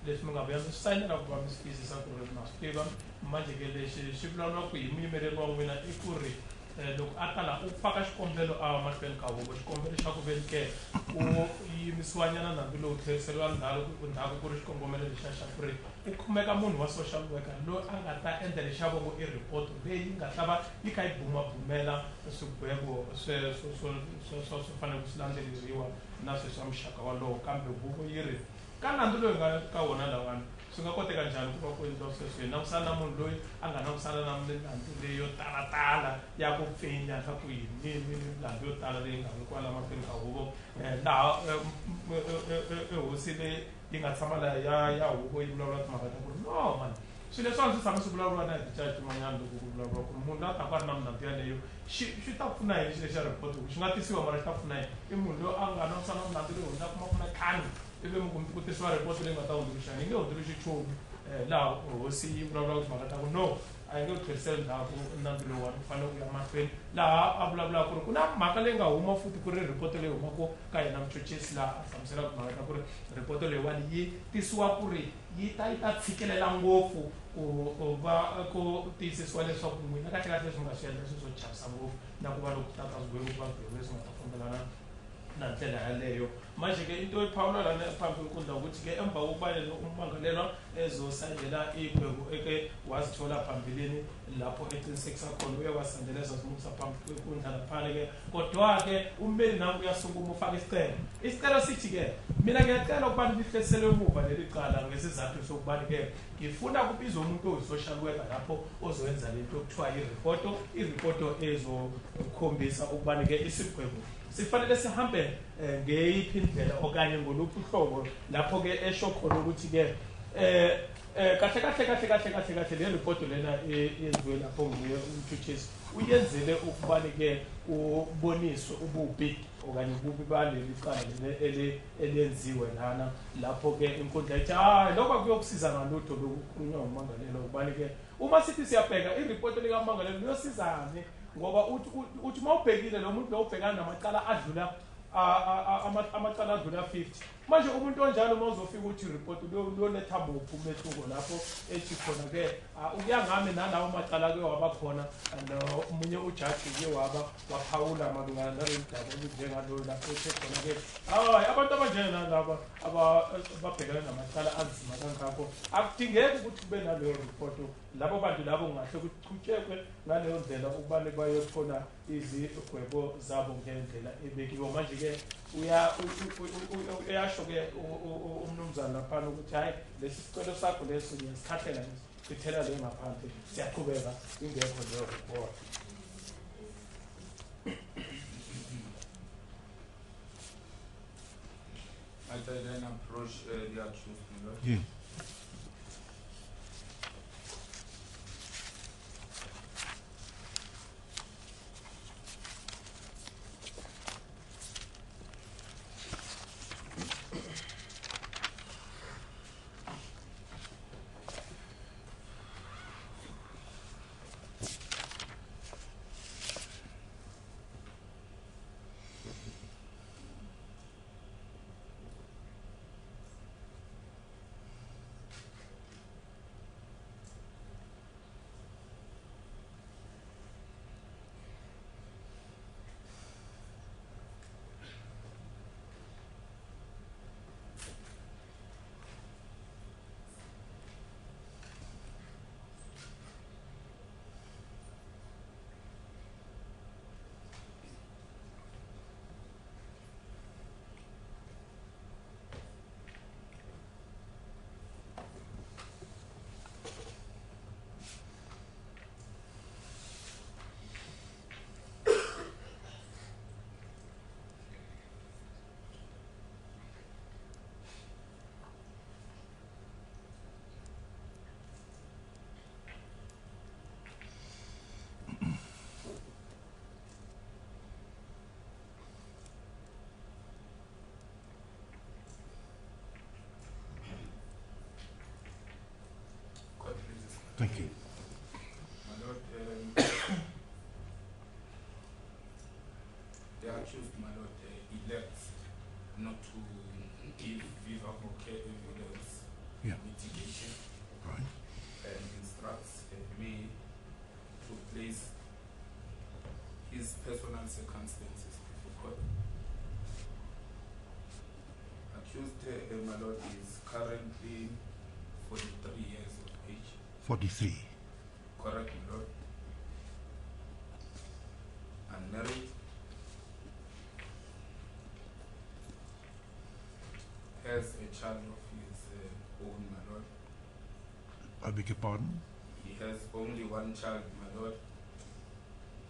leswi mi nga vuya mi sayinela ku va mi swi tiyisisa ku ri na swi tiva manje ke lexi xi vulavuriwaka hi muyimeleli wa n'wina i ku ri loko a ta laha u faka xikombelo a mahlweni ka huvo xikombelo xa ku veni ke u yimisiwanyana nambi lowu tlheriseriwa ndhaku ku ri xikongomelo lexiya xa ku ri u kumeka munhu wa social worker loyi a nga ta endla lexi vongo i report leyi nga ta va yi kha yi bumabumela swigwebo swo fanele ku swi landzeleriwa na sweswi swa muxaka walowo kambe huvo yi ri ka nandzu loyi nga ka wona lawani swi nga koteka njhani ku va ku endliwa sweswo hi langutisana na munhu loyi a nga langutisana na milandzu leyo talatala ya ku pfinya ka ku yini milandzu yo tala leyi nga vekiwa la mahlweni ka huvo laha hosi leyi yi nga tshama laha ya huvo yi vulavula timhaka ta ku ri no mani swilo leswi a swi tshama swi vulavuriwa na hi ticaci tin'wanyana loko ku vulavuriwa ku ri munhu loyi a taka a ri na milandzu yaleyo swi ta pfuna hi lexi lexa report xi nga tisiwa mara xi ta pfuna i munhu loyi a nga langutisana na milandzu leyi hundza kuma pfuna khani ivi ku tisiwa report leyi nga ta hundzuluxana yi nge hundzuluxi nchumu laha hosi yi vulavulaka timhaka ta ku no a yi nge wu tlheriseli ndhaku nandzu lowuwani ku fanele ku ya mahlweni laha a vulavulaka ku ri ku na mhaka leyi nga huma futhi ku ri report leyi humaka ka hina muchochisi laha a hlamuselaka timhaka ta ku ri report leyiwani yi tisiwa ku ri yi ta tshikelela ngopfu ku tiyisisiwa leswaku n'wina kahlekahle leswi nga swi endla swilo swo chavisa ngopfu na ku va loko ta ka swigwevo ku va swigwevo leswi nga ta fambelana na ndlela yaleyo manje-ke into ephawula lana phambi kwenkundla ukuthi-ke emva kokuba ummangalelwa ezosayinela igwebo eke wazithola phambilini lapho eqinisekisa khona uye wasandela ezazimukisa phambi kwenkundla laphana-ke kodwa-ke ummeli nawe uyasukuma ufake isicelo sithi-ke mina ngiyacela ukubani lihleselwe emuva leli cala ngesizathu sokubani-ke ngifuna kubizwa umuntu oyi-social worker lapho ozoyenza lento okuthiwa iripoto ezokhombisa ukubani-ke isigwebo sifanele sihambe ngeyiphi indlela okanye ngoluphi uhlobo lapho-ke esho khona ukuthi-ke kahle le report lena yenziwe lapho nguye umthuthisi uyenzele ukubani-ke uboniswe ububi okanye ububi baleli cala elenziwe lana lapho-ke inkundla ithi hayi lokho akuyokusiza ngalutho lokukhulunywa umangalelo ukubani-ke uma sithi siyabheka ireport likamangalelo liyosizane ngoba uthi uma ubhekile lo muntu lo ubhekana namacala adlula amacala adlula 50 manje umuntu onjalo uma uzofika uthi report uyoletha bophu umehluko lapho ethi khona-ke ukuyangami nalawo macala-ke waba khona omunye ujaji-ke waphawula malungana nalolu daba olunjengalo lapho ethe khona-ke hayi abantu abanjengalaba ababhekana namacala anzima kangakho akudingeki ukuthi kube naleyo report labo bantu labo kungahle kuchutshekwe ngaleyo ndlela ukubane bayothola izigwebo zabo ngendlela ebekiwe manje-ke uyasho-ke umnumzana laphana ukuthi hhayi lesi sicelo sakho leso ngiyasithathela sithela leyo ngaphandle siyaqhubeka ingekho leyo report. I then approach the accused. Yeah. Thank you. My Lord, the accused, my Lord, elects not to give viva voce evidence circumstances before court. Accused, my lord, is currently 43 years of age. 43. Correct, my lord. Unmarried. Has a child of his own, my lord. I beg your pardon? He has only one child, my lord,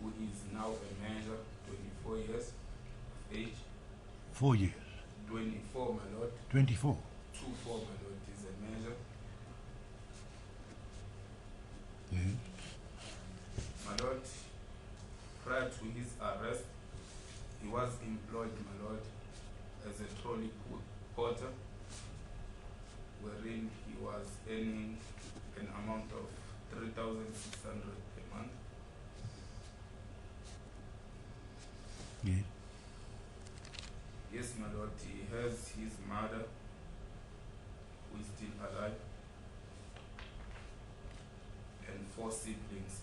who is now a major, 24 years of age. 4 years. 24, my lord. 24. 24, my lord, is a major. Yes. My lord, prior to his arrest, he was employed, my lord, as a trolley porter, wherein he was earning an amount of 3,600 per month. Yes. Yes, my lord, he has his mother, who is still alive, and 4 siblings.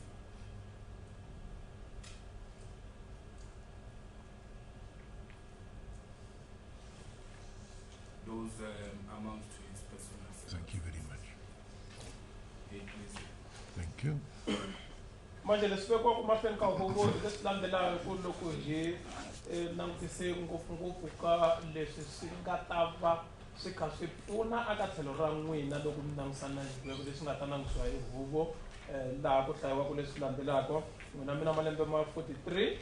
Those amounts to his personal Thank you very much. please. Thank you. manje lesibekwa kumahlweni ka huvo lesilandelayo ku loko hi langutise ngopfungopfu ka leswi swi nga ta va swi kha swi pfuna aka tlhelo ra n'wina loko mi langutisana na xigwego leswi nga ta langutisiwa hi huvo laha ku hlayiwaka leswi landzelaka n'wina mina malembe ma 43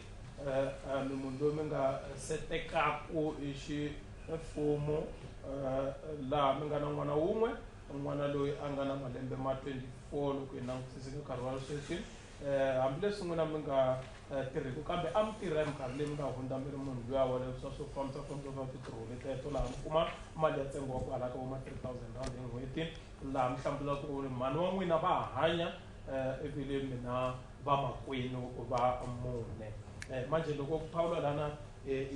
mi munhu loyi mi nga setekaku hi ximfumo laha mi nga na n'wana wun'we n'wana loyi a nga na malembe ma 24 loko hi langutisise nkarhi wa sweswi hambileswi n'wina mi nga tirhiki kambe a mi tirha hi minkarhi leyi mi nga hundza mi ri munhu luya wa leswa swo fambisa titirho leteto laha mi kuma mali ya ntsengo wa ku halaka vo ma 3,000 rand hi n'hweti laha mi hlambulaka ku ri mhani wa n'wina va hanya evile mina vamakwenu va mune manje loko kuphawula lana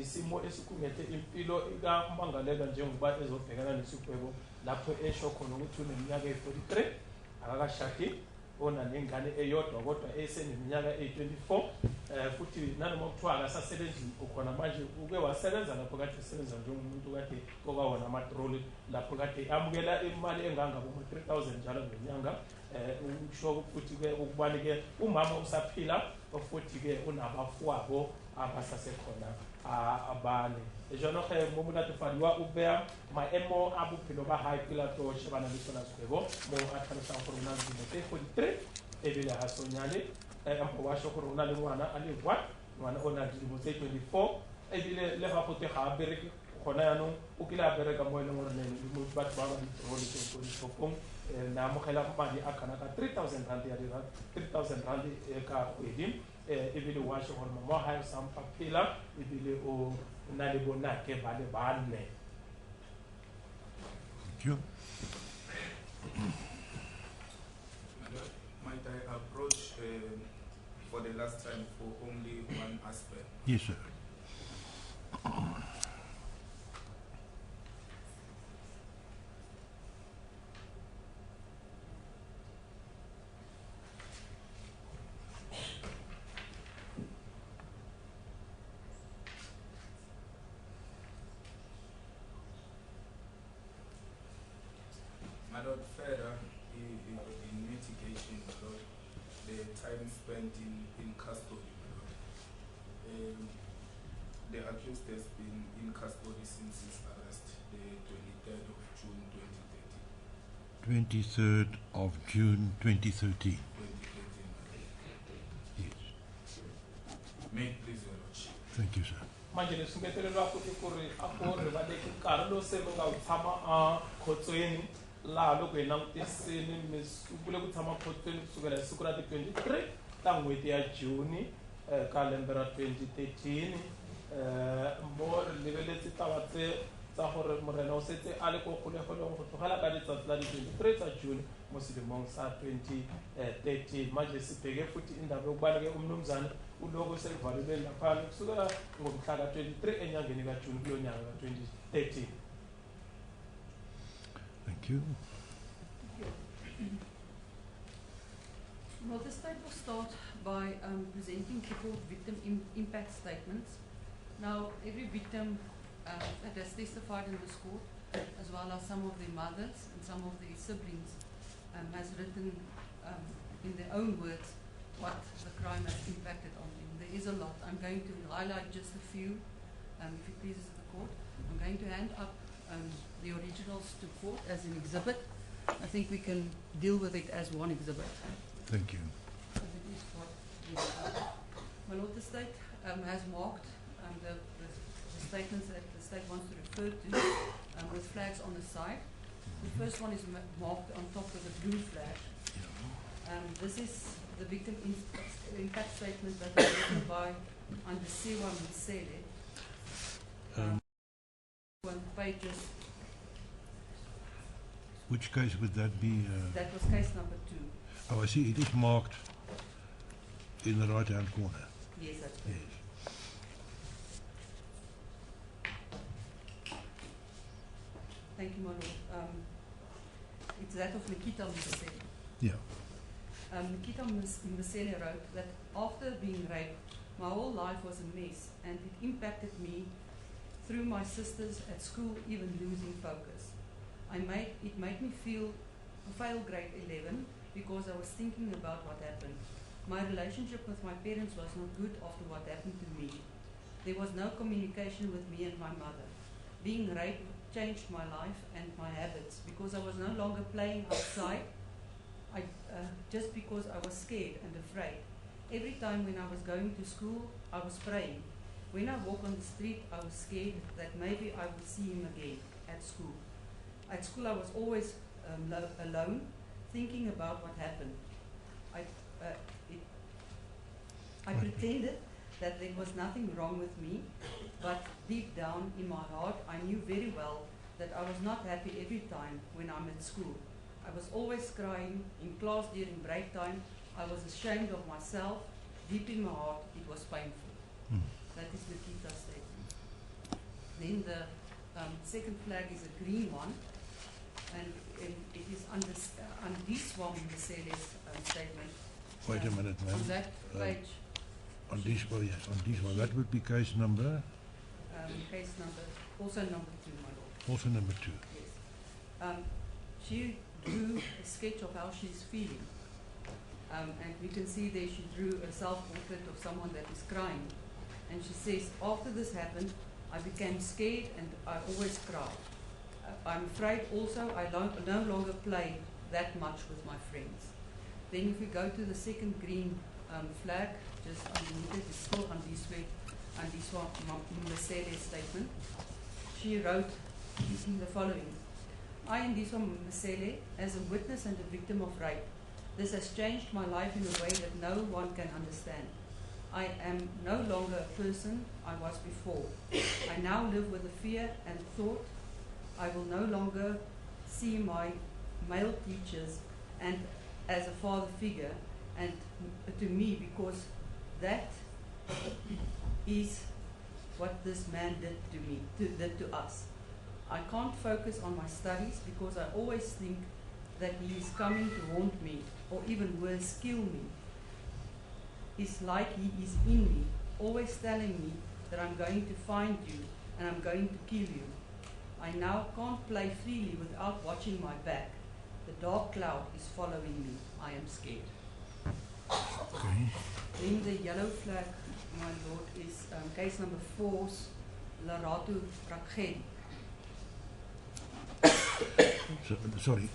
isimo esikhungethe impilo ikamangalelwa njengoba ezobhekana nesigwebo lapho esho khona ukuthi uneminyaka eyi-43 akakashadi ona nengane eyodwa kodwa eseneminyaka eyi-24 futhi nanoma kuthiwa akasasebenzi ukhona manje uke wasebenza lapho kade esebenza njengomuntu kade kokawona amatroli lapho kade amukela imali engangabo 3,000 njalo ngenyanga usho futhi-ke ukubani-ke umama usaphila futhi-ke unabafowabo abasasekhona abane jalo-ke mo molatofadiwa o beya maemo a bophelo ba hae pela tlo shebana le sona segwebo mo a tlhalosang gore o na le dilo tse 43 ebile ga sonyale empo wa sho gore o na le ngwana a le 1 ngwana o na le dilemo tse 24 ebile le ga gote ga a bereke gona yaanong o kile a bereka mo e leng gore nene le batho ba ba ditirole tse ko dishopong na amogela madi a kana ka 3,000 rand ya dira 3,000 rand ka kgwedi ebile wa sho gore mama wa hae o sampa phela ebile o na le bonake ba le banne. Thank you. Might I approach for the last time for only one aspect? Yes, sir. My lord, further in mitigation, my lord, the time spent in custody, my lord. The accused has been in custody since his arrest, the 23rd of June 2013. 23rd of June 2013. 2013, my lord. Yes. May it please your lordship. Thank you, sir. manje leswi ngeteleriwa futhi ku ri a ku rivaleki nkarhi lowu se mi nga wu tshama a khotsweni laha loko hi langutisini mi sungule ku tshama khotsweni kusukela hi siku ra ti-23 ta n'hweti ya juni ka lembe ra 2013 mo re lebeletse taba tse tsa gore morena o setse a le ko kgolegoleng go tlogela ka letsatsi la di-23 tsa june mo selemong sa 2013 manje sibheke futhi indaba yokubaleke umnumzane uloko selivalelweni laphana kusukela ngomhla ka-23 enyangeni kajuni kulo nyanga ka-2013. Thank you. Well, the state will start by presenting people victim impact statements. Now, every victim that has testified in this court, as well as some of their mothers and some of their siblings, has written in their own words what the crime has impacted on them. There is a lot. I'm going to highlight just a few, if it pleases the court. I'm going to hand up the originals to court as an exhibit. I think we can deal with it as one exhibit. Thank you. So that is what we have. My Lord, the state has marked the statements that the state wants to refer to with flags on the side. The first one is marked on top with a blue flag. This is the victim impact statement that was written by Andesiwa Msele. One pages. Which case would that be? That was case number 2. Oh, I see. It is marked in the right-hand corner. Yes, that's correct. Yes. Thank you, my Lord. It's that of Nikita Msele. Yeah. Nikita Msele wrote that after being raped, my whole life was a mess, and it impacted me through my sisters at school, even losing focus. It made me fail grade 11 because I was thinking about what happened. My relationship with my parents was not good after what happened to me. There was no communication with me and my mother. Being raped changed my life and my habits because I was no longer playing outside just because I was scared and afraid. Every time when I was going to school, I was praying. When I walk on the street, I was scared that maybe I would see him again at school. At school, I was always alone, thinking about what happened. I pretended that there was nothing wrong with me, but deep down in my heart, I knew very well that I was not happy every time when I'm at school. I was always crying in class during break time. I was ashamed of myself. Deep in my heart, it was painful. That is Nikita's statement. Then the second flag is a green one, and it is Andesiwa Msele's statement. Wait a minute, ma'am. On that page. On this one, yes, on this one. That would be case number? Case number, also number 2, my Lord. Also number 2. Yes. She drew a sketch of how she's feeling. And we can see there she drew a self-portrait of someone that is crying. And she says, after this happened, I became scared and I always cried. I'm afraid also I no longer play that much with my friends. Then if we go to the second green flag, just underneath it, it's still Andesiwa Msele's statement. She wrote the following. I, Andesiwa Msele, as a witness and a victim of rape, this has changed my life in a way that no one can understand. I am no longer a person I was before. I now live with the fear and thought I will no longer see my male teachers and as a father figure and to me, because that is what this man did to me, did to us. I can't focus on my studies because I always think that he is coming to haunt me or even worse, kill me. It's like he is in me, always telling me that I'm going to find you and I'm going to kill you. I now can't play freely without watching my back. The dark cloud is following me. I am scared. Okay. Then the yellow flag, my Lord, is case number 4's Laratu Rakhedi. Sorry,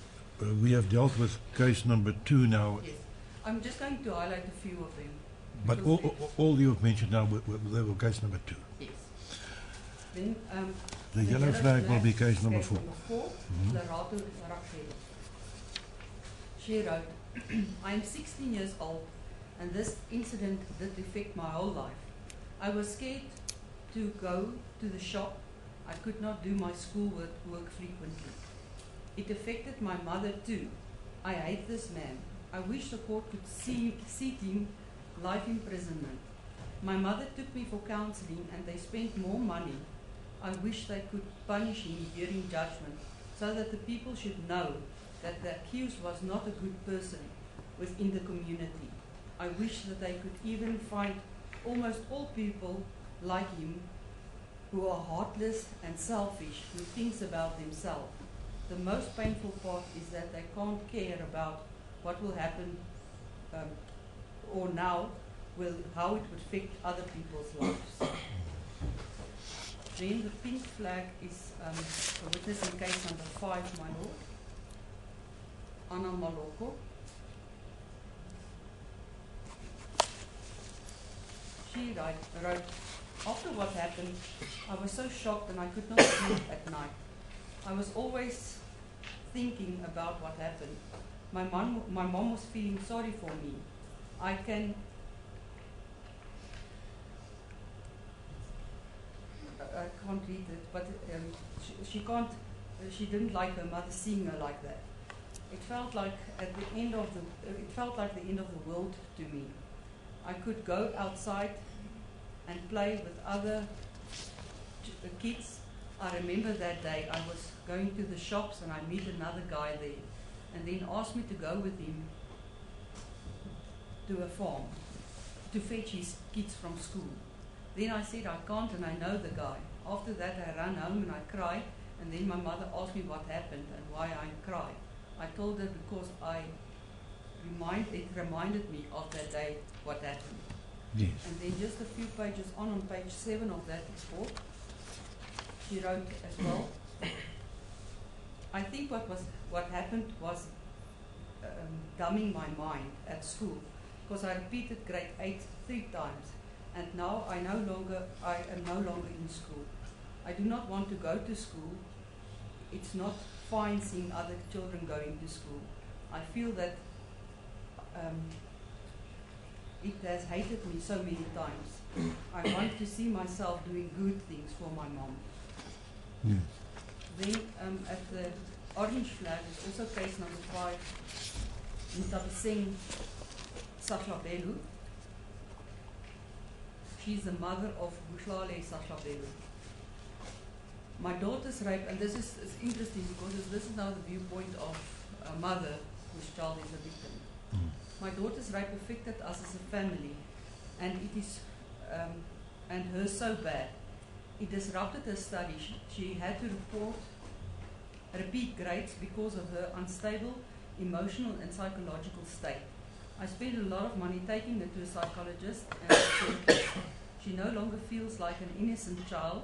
we have dealt with case number 2 now. Yes. I'm just going to highlight a few of them. But all you have mentioned now they were case number 2. Yes. Then the yellow flag will be case number 4. Laratu Rakhedi. She wrote, I am 16 years old and this incident did affect my whole life. I was scared to go to the shop. I could not do my schoolwork frequently. It affected my mother too. I hate this man. I wish the court could seat him life imprisonment. My mother took me for counseling and they spent more money. I wish they could punish him during judgment so that the people should know that the accused was not a good person. within the community. I wish that they could even find almost all people like him who are heartless and selfish, who thinks about themselves. The most painful part is that they can't care about what will happen or now, how it would affect other people's lives. Then the pink flag is a witness in case number 5, my lord, Anna Maloko. She wrote, after what happened, I was so shocked and I could not sleep at night. I was always thinking about what happened. My mom was feeling sorry for me. I can't read it, but she didn't like her mother seeing her like that. It felt like the end of the world to me. I could go outside and play with other kids. I remember that day I was going to the shops and I met another guy there, and then asked me to go with him to a farm to fetch his kids from school. Then I said I can't, and I know the guy. After that I ran home and I cried, and then my mother asked me what happened and why I cried. I told her because it reminded me of that day what happened. Yes. And then just a few pages on page 7 of that report, she wrote as well, I think what happened was dumbing my mind at school, because I repeated grade 8 3 times, and now I am no longer in school. I do not want to go to school. It's not fine seeing other children going to school. I feel that it has hated me so many times. I want to see myself doing good things for my mom. Yes. Then at the orange flag is also case number 5, Ntabiseng Sahlabelu. She's the mother of Buhlale Sahlabelu. My daughter's rape, and this is interesting because this is now the viewpoint of a mother whose child is a victim. My daughter's rape affected us as a family, and it is, and her so bad. It disrupted her studies. She had to repeat grades because of her unstable emotional and psychological state. I spent a lot of money taking her to a psychologist, and she no longer feels like an innocent child,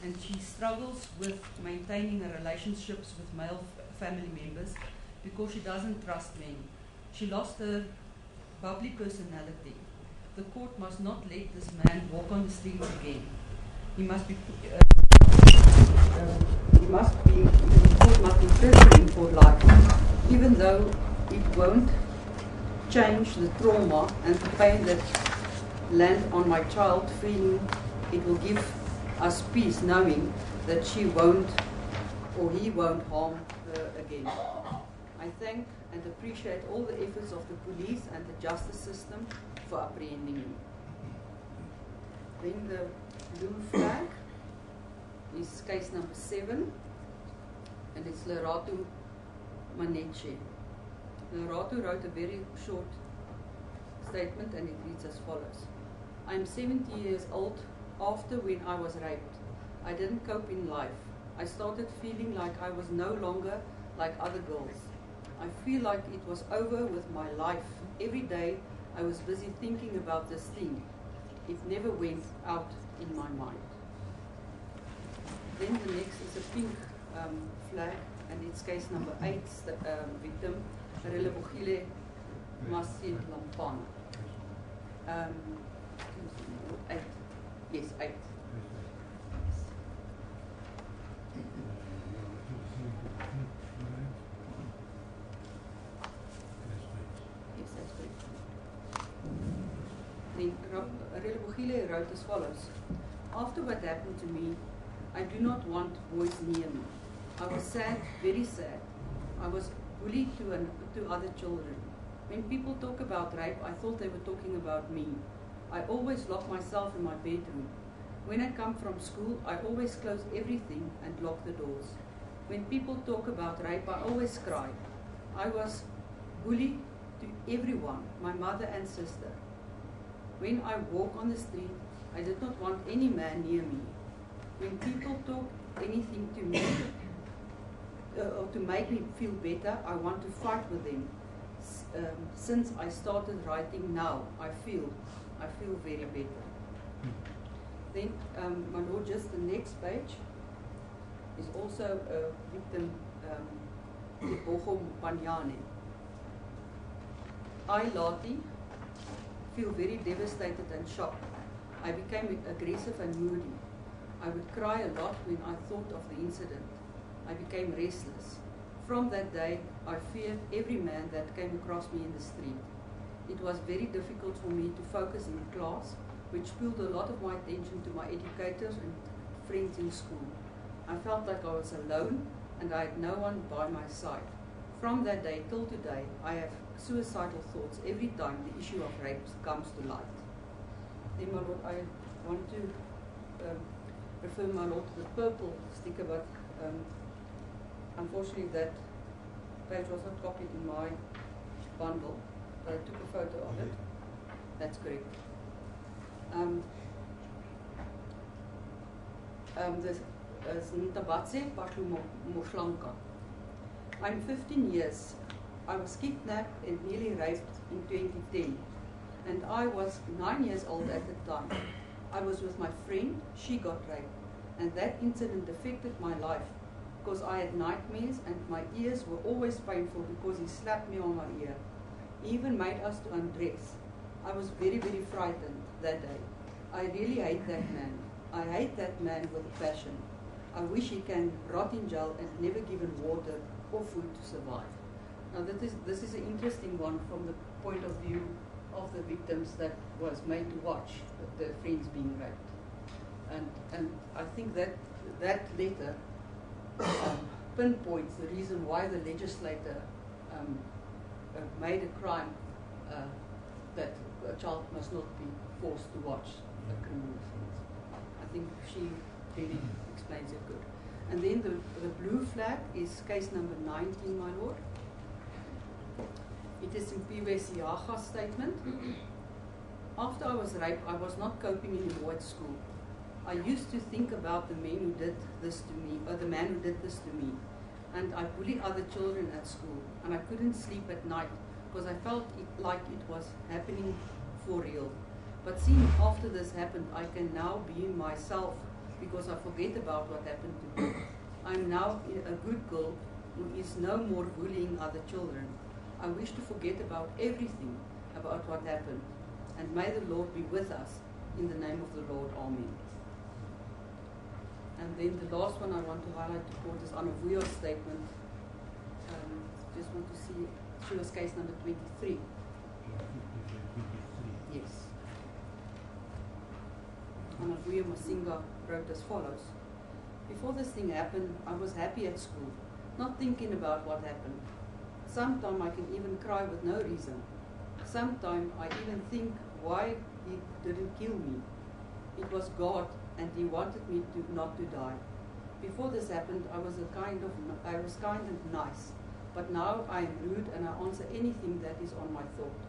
and she struggles with maintaining her relationships with male family members because she doesn't trust men. She lost her bubbly personality. The court must not let this man walk on the streets again. The court must imprison him for life, even though it won't change the trauma and the pain that land on my child, feeling it will give us peace knowing that she won't or he won't harm her again. I thank and appreciate all the efforts of the police and the justice system for apprehending him. Then the blue flag is case number 7, and it's Lerato Maneche. Lerato wrote a very short statement, and it reads as follows. I am 70 years old. After when I was raped, I didn't cope in life. I started feeling like I was no longer like other girls. I feel like it was over with my life. Every day I was busy thinking about this thing. It never went out in my mind. Then the next is a pink flag, and it's case number 8, the victim, Relebogile Masin Lampana. 8. Yes, 8. Yes, that's correct. Then Relebogile wrote as follows. After what happened to me, I do not want boys near me. I was sad, very sad. I was bullied to other children. When people talk about rape, I thought they were talking about me. I always lock myself in my bedroom. When I come from school, I always close everything and lock the doors. When people talk about rape, I always cry. I was bullied to everyone, my mother and sister. When I walk on the street, I did not want any man near me. When people talk anything to me or to make me feel better, I want to fight with them. Since I started writing now, I feel very better. Then, my lord, just the next page is also a victim, Bochum Panyane. I, Lati, feel very devastated and shocked. I became aggressive and moody. I would cry a lot when I thought of the incident. I became restless. From that day, I feared every man that came across me in the street. It was very difficult for me to focus in class, which pulled a lot of my attention to my educators and friends in school. I felt like I was alone and I had no one by my side. From that day till today, I have suicidal thoughts every time the issue of rape comes to light. Then, my lord, I want to refer, my lord, to the purple sticker, but unfortunately that page was not copied in my bundle, but I took a photo of it. That's correct. This is Ntabatse Patlu. I'm 15 years. I was kidnapped and nearly raped in 2010, and I was 9 years old at the time. I was with my friend, she got raped, and that incident affected my life because I had nightmares and my ears were always painful because he slapped me on my ear. He even made us to undress. I was very, very frightened that day. I really hate that man. I hate that man with a passion. I wish he can rot in jail and never given water or food to survive. Now this is an interesting one from the point of view of the victims that was made to watch the friends being raped. And I think that letter pinpoints the reason why the legislator made a crime that a child must not be forced to watch a criminal offense. I think she really explains it good. And then the blue flag is case number 19, my lord. It is in P.W. Siaga's statement. After I was raped, I was not coping anymore at school. I used to think about the man who did this to me, and I bullied other children at school, and I couldn't sleep at night because I felt like it was happening for real. But seeing after this happened, I can now be myself because I forget about what happened to me. I'm now a good girl who is no more bullying other children. I wish to forget about everything about what happened, and may the Lord be with us in the name of the Lord. Amen. And then the last one I want to highlight to court is Anna Vuyo's statement. Just want to see, she was case number 23. Yes. Anna Vuyo Masinga wrote as follows. Before this thing happened, I was happy at school, not thinking about what happened. Sometimes I can even cry with no reason. Sometimes I even think why he didn't kill me. It was God, and he wanted me not to die. Before this happened, I was kind and nice, but now I am rude and I answer anything that is on my thought.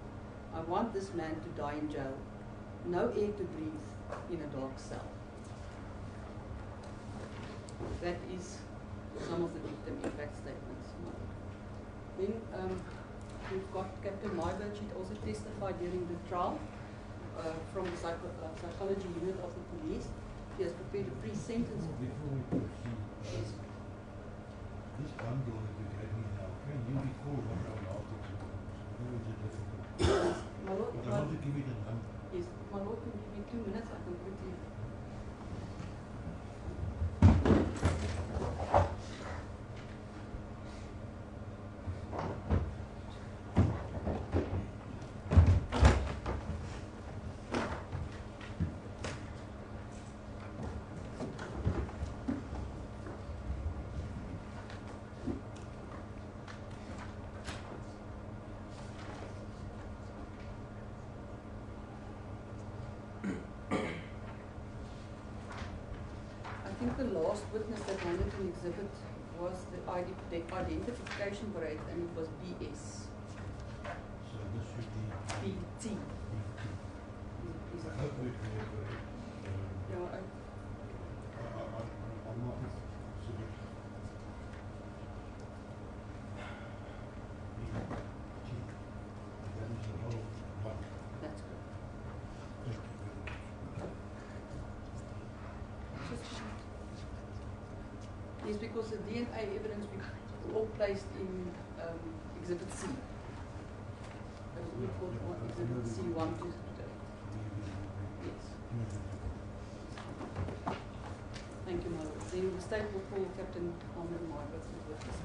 I want this man to die in jail. No air to breathe in a dark cell. That is some of the victim impact statements. Then we've got Captain Myburn. She also testified during the trial from the psychology unit of the police. She has prepared a pre-sentence. Before we proceed, Yes. this bundle that you gave me now, can you recall what our articles were? Very difficult. My lord, But I want to give you the number. yes, my lord, can you give me 2 minutes? I can quickly. I think the last witness that handed an exhibit was the identification parade, and it was BS. So because the DNA evidence we all placed in Exhibit C. We called Exhibit C1 to yes. Thank you, Mother. Then the state will call Captain Ahmed Margaret with this.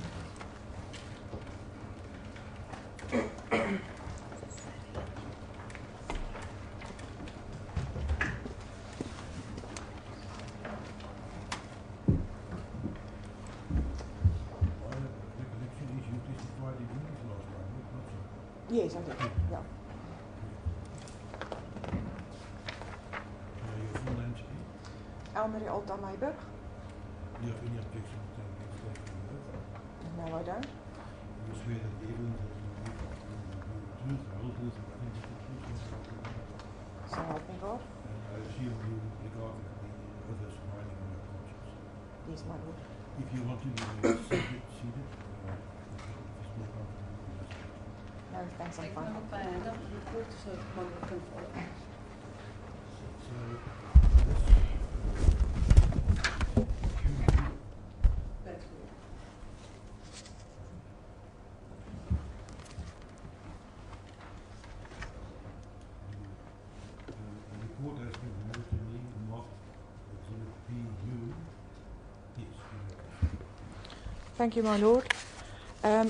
Yes, I did. Yeah. Your full name, please? Elmarie Alta Meiberg? Do you have any objection to the statement of oath? No, I don't. You swear that the evidence that you give is the truth, the whole truth, and nothing but the truth, so help you God. So help me God. And I assume you regard the oath as binding on your conscience. Yes, my Lord. If you want to be seated, if it's more comfortable, just No, thanks, I'm Take fine. my hand up the report so Margaret can follow. so That's good. the report has been handed to me, marked Exhibit PU. Yes, you have. Thank you, my Lord.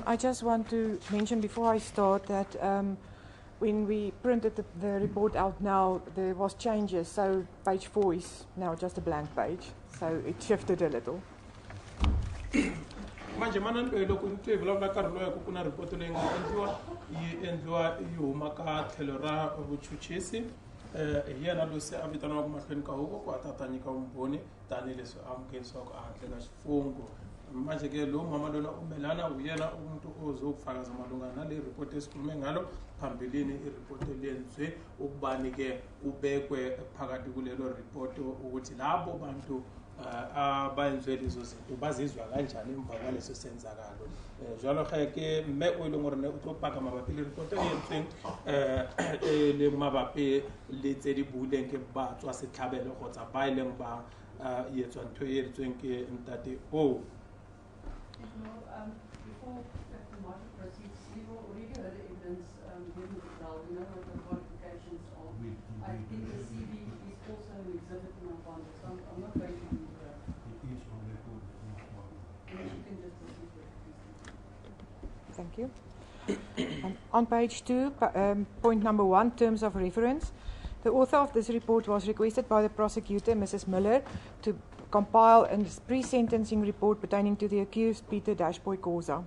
I just want to mention before I start that when we printed the report out now, there was changes. So page 4 is now just a blank page. So it shifted a little. manje manani loko ni twe vulavula nkarhi lowu ku na report leyi nga endliwa yi huma ka tlhelo ra vuchuchisi hi yena loyi se a vitaniwaka mahlweni ka huvo ku ta nyika vumbhoni tanihileswi amukelisiwaka ehandle ka xifungo manje ke lo mama lona umelana hu yena umuntu ozokufakaza malungana nale report esikhulume ngalo phambilini ireport elenzwe ukubani ke ubekwe phakathi kulelo report ukuthi labo bantu abayenziwe lezo zinto bazizwa kanjani emva kwaleso senzakalo jalo ga ke mme o ile ngore ne o tlo paka mabapi le report e yentsweng le mabapi le tse di buleng ke ba tswa setlhabelo kgotsa ba ileng ba yetswa ntho e yentsweng ke ntate o Before Captain Martin proceeds, we've already heard the evidence given to the trial. We know what the qualifications are. I think the CV is also an exhibit in our file, so I'm not going to do that. It is on record. Unless you can just proceed with it. Thank you. On page 2, point number 1, terms of reference. The author of this report was requested by the prosecutor, Mrs. Miller, to compile a pre-sentencing report pertaining to the accused Peter Dashboy Khoza.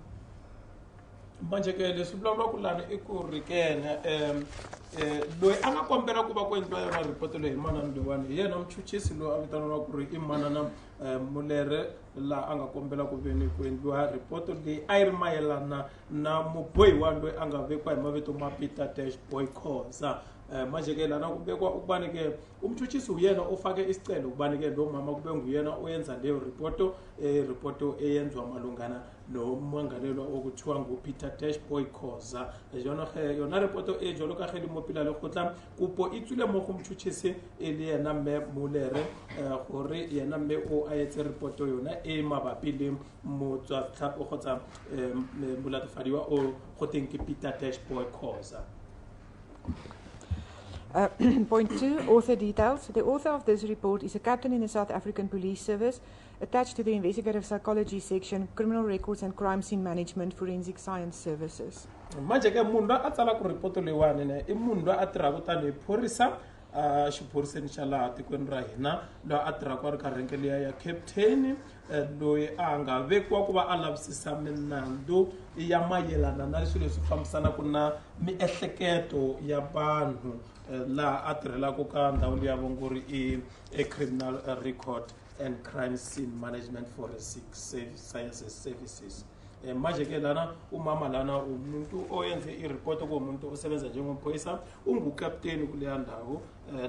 manje ke leswi vulavula ku lani I ku ri kena loyi a nga kombela ku va ku endliwa yona report leyi hi manana loyiwani hi yena muchuchisi loyi a vitaniwa ku ri I manana Mulere laha a nga kombela ku veni ku endliwa report leyi a yi ri mayelana na mubohiwa loyi a nga vekiwa hi mavito ma Peter Dashboy Khoza manje ke lana kubekwa ukubani ke umchuchisi uyena ofake isicelo ukubani ke lo mama kube nguyena oyenza leyo report eyenzwa malungana nomangalelwa okuthiwa nguPeter Dashboy Khoza yona report e jolo ka ge le mopila le khotla kupo e tswile mo go mchuchisi e le yena mme Mulere gore yena mme o a etse report yona e mabapi le motswa tlhapo kgotsa molatofadiwa o goteng ke Peter Dashboy Khoza. Point 2, author details. The author of this report is a captain in the South African Police Service, attached to the Investigative Psychology Section, Criminal Records and Crime Scene Management, Forensic Science Services. manje ke munhu a tsala ku report leyiwani ne I munhu loyi a tirhaka tanihi phorisa xiphoriseni xa laha tikweni ra hina loyi a tirhaka a ri ka renke liya ya captain loyi a nga vekiwa ku va a lavisisa minandzu ya mayelana na leswi leswi fambisanaka na miehleketo ya vanhu laha a tirhelaka ka ndhawu leyi ya vongori I criminal record and crime scene management forensic sciences services manje ke lana umama lana umuntu oyenze ireport komuntu osebenza njengomphoyisa ungukapteni kuleya ndawo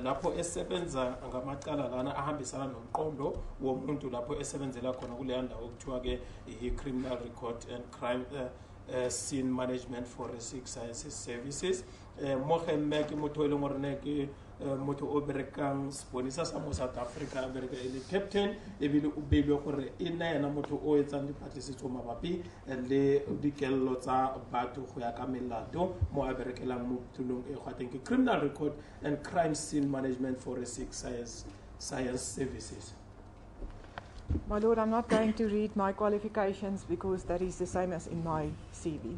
lapho esebenza ngamacala lana ahambisana nomqondo womuntu lapho esebenzela khona kuleya ndawo kuthiwa ke criminal record and crime scene management forensic sciences services moge mme ke motho e leng gore ne ke motho o berekang seponisa sa mo South Africa a bereka e le captain ebile o beilwe gore e nna yena motho o etsang dipatlisiso mabapi le dikelelo tsa batho go ya ka melato mo a berekelang mo tulong e gwatheng ke criminal record and crime scene management forensic science services. My Lord, I'm not going to read my qualifications because that is the same as in my CV.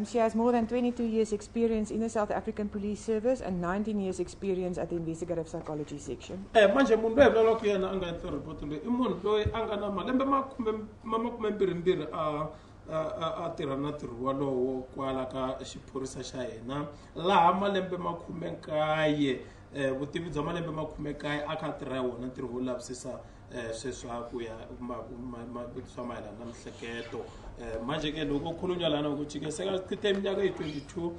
She has more than 22 years experience in the South African Police Service and 19 years experience at the Investigative Psychology section. Manje munhu loyi vulavula ku yena a nga endla report leyi I munhu loyi a nga na malembe makumembirhimbirhi a tirha na ntirho walowo kwala ka xiphorisa xa hina laha malembe 19 vutivi bya malembe 19 a kha tirha wona ntirho wo lavisisa sweswa ku ya swa mayelana na mihleketo manje ke loko khulunywa lana ukuthi ke sekachithe iminyaka eyi-22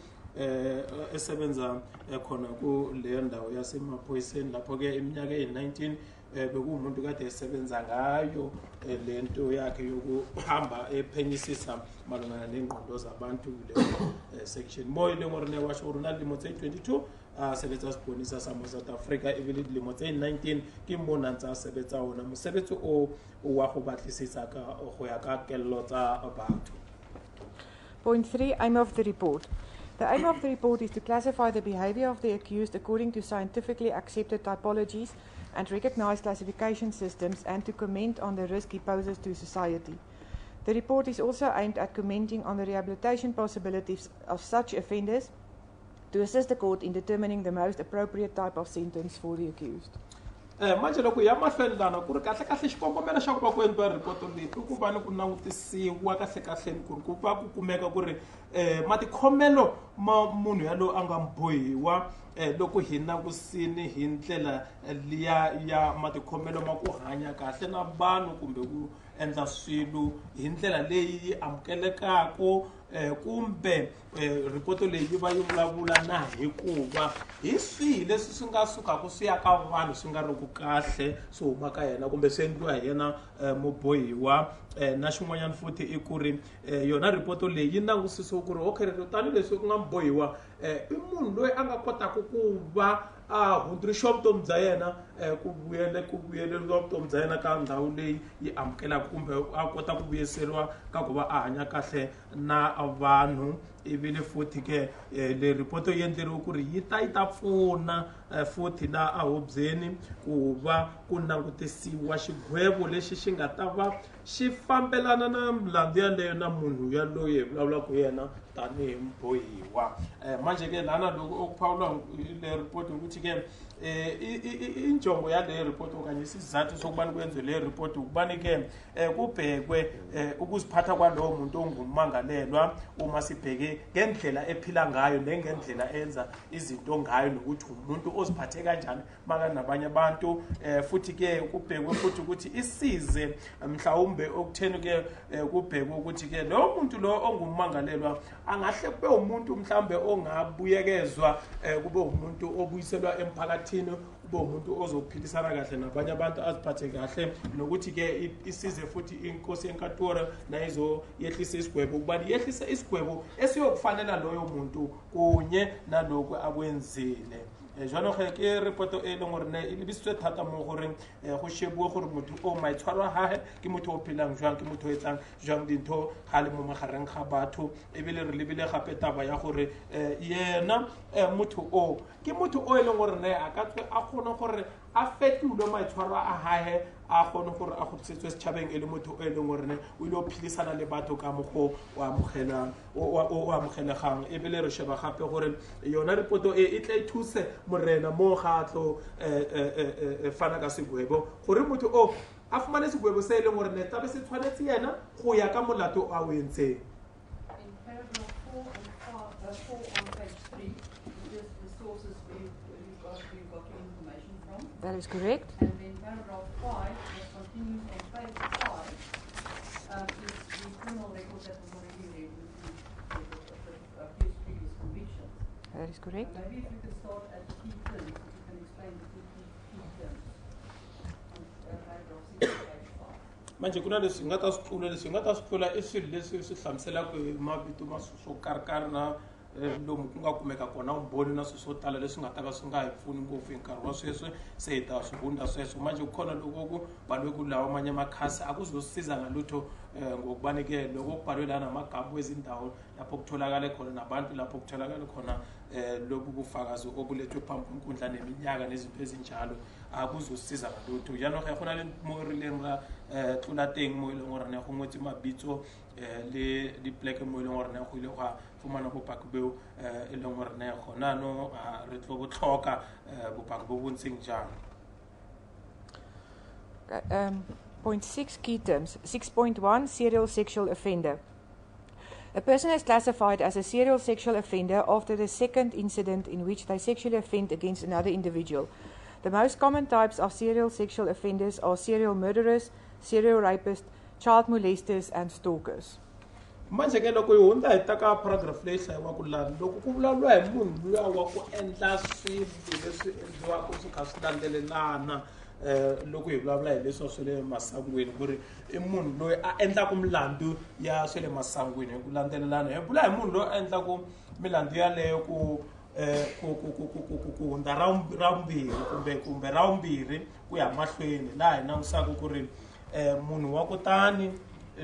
esebenza khona ku leyo ndawo yasemaphoyiseni lapho ke iminyaka eyi-19 bekuwumuntu kade esebenza ngayo lento yakhe yokuhamba ephenyisisa malungana nengqondo zabantu kuleyo section moyo lengorene washo gore na dilemo tse 22 a sebetsa seponisa sa mo South Africa ebile dilemo tse 19 ke mona ntse a sebetsa ona mosebetsi o wa go batlisisa ka go ya ka kello tsa batho. Point 3, aim of the report. The aim of the report is to classify the behavior of the accused according to scientifically accepted typologies and recognized classification systems and to comment on the risk he poses to society. The report is also aimed at commenting on the rehabilitation possibilities of such offenders to assist the court in determining the most appropriate type of sentence for the accused. Manje loko ya mahlweni lana ku ri kahle xikongomelo xa ku va ku endliwa report leyi I ku va ni ku langutisiwa kahle ku ri ku va ku kumeka ku ri matikhomelo ma munhu yalowo a nga mbohiwa loko hi langusini hi ndlela liya ya matikhomelo ma ku hanya kahle na vanhu kumbe ku endla swilo hi ndlela leyi amukelekako kumbe report leyi yi va yi vulavula na hikuva hi swihi leswi swi nga sukaka swi ya ka vanhu swi nga ri ku kahle swi huma ka yena kumbe swi endliwa hi yena mubohiwa na xin'wanyana futhi I ku ri yona report leyi yi langusisiwa ku ri okay tanihileswi ku nga mbohiwa I munhu loyi a nga kotaka ku va hundrixa vutomi bya yena ku vuyeleriwa vutomi bya yena ka ndhawu leyi yi amukelaka kumbe a kota ku vuyiseriwa ka ku va a hanya kahle na vanhu ibile futhi ke le report yi endleriwe ku ri yi ta pfuna futhi la ahobyeni ku va ku langutisiwa xigwevo lexi xi nga ta va xi fambelana na milandzu yaleyo na munhu yaloye vulavulaka yena tanihi mbohiwa manje ke lana loko okuphawula le report ukuthi ke injongo yale report okanye isizathu sokubani kwenziwe le report ukubani ke kubhekwe ukuziphatha kwalowo muntu ongumangalelwa uma sibheke ngendlela ephila ngayo nengendlela enza izinto ngayo nokuthi umuntu oziphathe kanjani maka nabanye abantu futhi ke kubhekwe futhi ukuthi isize mhlawumbe okutheni ke kubhekwe ukuthi ke lo muntu lo ongumangalelwa angahle kube umuntu mhlawumbe ongabuyekezwa kube umuntu obuyiselwa emphakathini kube umuntu ozophilisana kahle nabanye abantu aziphathe kahle nokuthi ke isize futhi inkosi enkantolo nayizo yehlisa isigwebo ukubani yehlisa isigwebo esiyokufanela loyo muntu kunye naloko akwenzile jalo ke report e leng gore ne e lebisitswe thata mo gore go shebuwe gore motho o maitshwaro a hae ke motho o phelang jwang ke motho o etsang jwang dintho ga le mo magareng ga batho ebile re lebile gape taba ya gore yena motho o ke motho o e leng gore ne a ka tswe a kgona gore a fetulwe maitshwaro a hae a kgone gore a go tsetswe setšhabeng e le motho o e leng gore ne o ile o philisana le batho ka mogo o amogelegang ebile re sheba gape gore yona report e tla ithuse morena mo ga tlo fana ka segwebo gore motho o a fumane segwebo se e leng gore ne tlabe se tshwanetse yena go ya ka molato a o entseng. In paragraph 4 on page 3, just the sources we've got information from. That is correct. And then paragraph 5, that continues on page 5, is the criminal record that was already read with the accused previous convictions. That is correct. Maybe if we could start at the key terms, if you can explain the key terms on paragraph 6 on page 5. Manje kuna leswi nga ta swi tlula I swilo leswi swi hlamuselaka mavito ma swo karikari na lomu ku nga kumeka kona vumbhoni na swilo swo tala leswi nga ta ka swi nga hi pfuni ngopfu hi nkarhi wa sweswi se hi ta swi hunda sweswo manje kukhona lokoku balwe lawa amanye amakhasi akuzosiza ngalutho ngokubani-ke loko kubhalwe lana amagama wezindawo lapho kutholakale khona nabantu lapho kutholakale khona lobu bufakazi obulethwe phambi kwenkundla neminyaka nezinto ezinjalo akuzosiza ngalutho jaanong ga go na le mo re leng ra tlola teng mo e leng gore ne go ngwetse mabitso le dipleke mo e leng gore ne go ile go fumana bopaki beo e leng gore ne gona no re tlo bo tlhoka bopaki bo bontseng jang. Point 6 key terms. 6.1 serial sexual offender. A person is classified as a serial sexual offender after the second incident in which they sexually offend against another individual. The most common types of serial sexual offenders are serial murderers, serial rapists, child molesters, and stalkers. Manje ke loko hi hundza hi ta ka paragraph leyi hlayiwaka lani loko ku vulavuriwa hi munhu luya wa ku endla swilo leswi endliwaka swi kha swi landzelelana loko hi vulavula hi leswi swa le masangweni ku ri i munhu loyi a endlaka milandzu ya swa le masangweni hi ku landzelelana hi vula hi munhu loyi a endlaka milandzu yaleyo ku hundza ra vumbirhi kumbe ra vumbirhi ku ya mahlweni laha hi langutisaka ku ri munhu wa kutani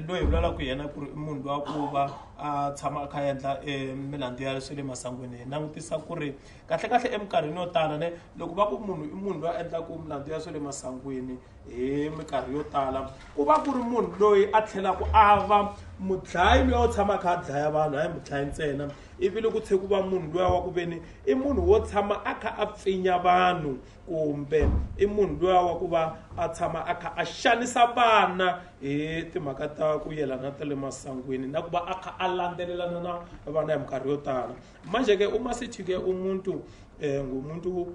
loyi hi vulavulaka yena ku ri i munhu loyi ku va a tshama a kha endla milandzu ya swa le masangweni hi langutisa ku ri kahlekahle eminkarhini yo tala ne loko va ku munhu i munhu loyi a endlaka milandzu ya swa le masangweni hi minkarhi yo tala ku va ku ri munhu loyi a tlhelaka a va mudlayi loyi a tshama a kha a dlaya vanhu hayi mudlayi ntsena ivi loko tshe ku va munhu loyi wa ku veni i munhu wo tshama a kha a pfinya vanhu kumbe i munhu loyi wa ku va a tshama a kha a xanisa vana hi timhaka ta ku yelana ta le masangweni na ku va a kha a landzelelana na vana hi minkarhi yo tala manje ke uma sithi ke umuntu ngumuntu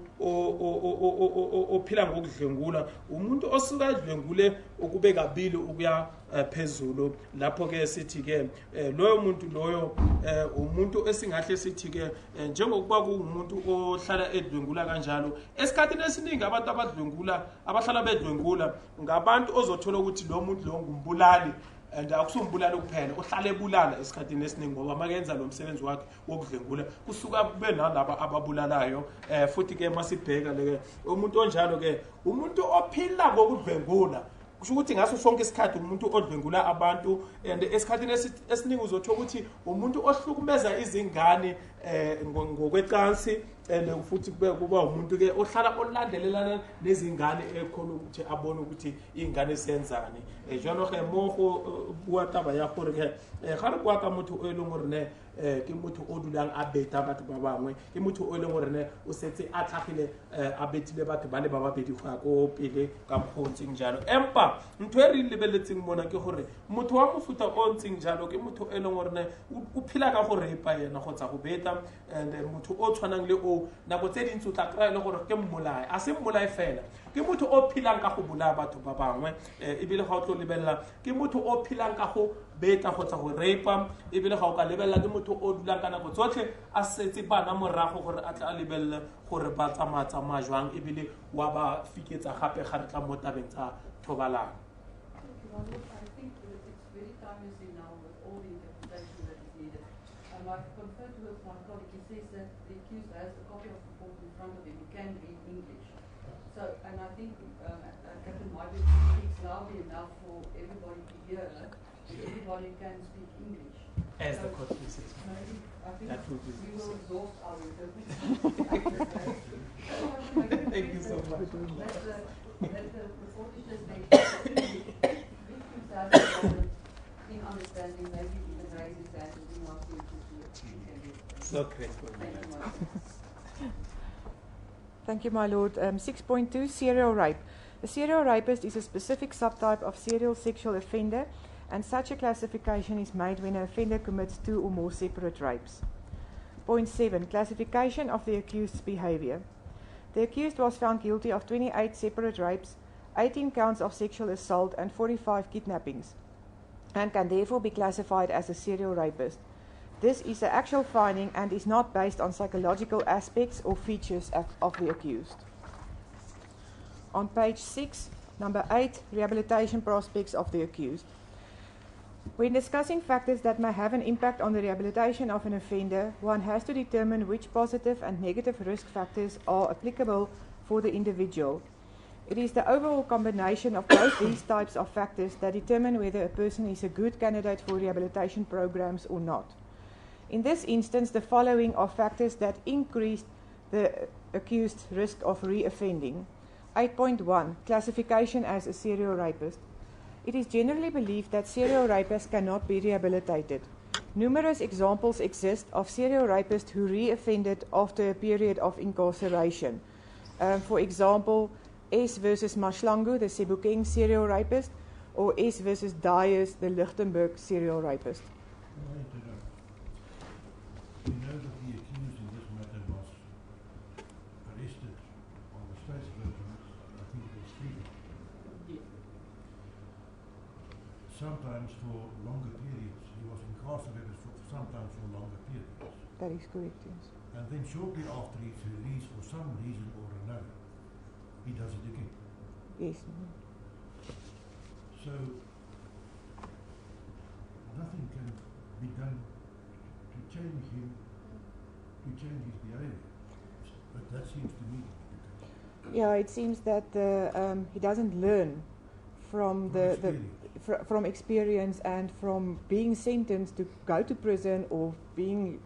ophila ngokudlwengula umuntu osuka edlwengule ukube kabili ukuya phezulu lapho ke sithi ke loyo muntu loyo umuntu esingahle sithi ke njengokuba kungumuntu ohlala edlwengula kanjalo esikhathini esiningi abantu abadlwengula abahlala bedlwengula ngabantu ozothola ukuthi lo muntu lo ngumbulali and akusumbulala kuphela ohlale ebulala esikhathini esiningi ngoba makenza lo msebenzi wakhe wokudlwengula kusuka kube nalabo ababulalayo futhi ke masibheka leke umuntu onjalo ke umuntu ophila ngokudlwengula kusho ukuthi ngaso sonke isikhathi umuntu odlwengula abantu and esikhathini esiningi uzothola ukuthi umuntu ohlukumeza izingane ngokwecansi and futhi kube kuba umuntu ke ohlala olandelelana nezingane ekhona ukuthi abone ukuthi ingane senzani jalo ke mo bua taba ya gore ke ga re kwa ka motho o eleng gore ne ke motho o dulang a beta batho ba bangwe ke motho o eleng gore ne o setse a tlhagile a betile batho ba le ba babedi go ya ko pele ka mokgontsing jalo empa ntho e re lebeletseng mona ke gore motho wa mofuta o ntseng jalo ke motho e leng gore ne o phila ka go repa yena go tsa go beta and motho o tshwanang le o nako tse dintsi o tla kry-a le gore ke mmolai a se mmolai fela ke motho o philang ka go bolaya batho ba bangwe ebile ga o tlo lebelela ke motho o philang ka go beta go tsa go repa ebile ga o ka lebelela ke motho o dulang ka nako tsotlhe a setse bana morago gore a tla a lebelele gore ba tsamaya jwang ebile wa ba fiketsa gape ga re tla mo tabeng tsa thobalano. I think it's very timeless now with all the interpretation that is needed. I've conferred with my colleague. He says that the accused has a copy of the report in front of him. He can read English. So, and I think Captain Margaret speaks loudly enough for everybody to hear. Everybody can speak English. As the court says. I think that will be we will exhaust our interpreters. Thank you so much. That the reportishness may in understanding, maybe even raising that in our future. So grateful. Thank you, my lord. 6.2 serial rape. A serial rapist is a specific subtype of serial sexual offender, and such a classification is made when an offender commits 2 or more separate rapes. Point 7. Classification of the accused's behavior. The accused was found guilty of 28 separate rapes, 18 counts of sexual assault, and 45 kidnappings, and can therefore be classified as a serial rapist. This is the actual finding and is not based on psychological aspects or features of the accused. On page 6, number 8, rehabilitation prospects of the accused. When discussing factors that may have an impact on the rehabilitation of an offender, one has to determine which positive and negative risk factors are applicable for the individual. It is the overall combination of both these types of factors that determine whether a person is a good candidate for rehabilitation programs or not. In this instance, the following are factors that increase the accused's risk of reoffending. 8.1. Classification as a serial rapist. It is generally believed that serial rapists cannot be rehabilitated. Numerous examples exist of serial rapists who reoffended after a period of incarceration. For example, S versus Mashlangu, the Sebokeng serial rapist, or S versus Dyers, the Lichtenberg serial rapist. Can I interrupt? We know that the accused in this matter was arrested on the state's version, I think it was 3 days. Sometimes for longer periods. He was incarcerated sometimes for longer periods. That is correct, yes. And then shortly after his release, for some reason or another, he does it again. Yes. So, nothing can be done to change him, to change his behavior. But that seems to me to be the case. Yeah, it seems that he doesn't learn from from experience and from being sentenced to go to prison or being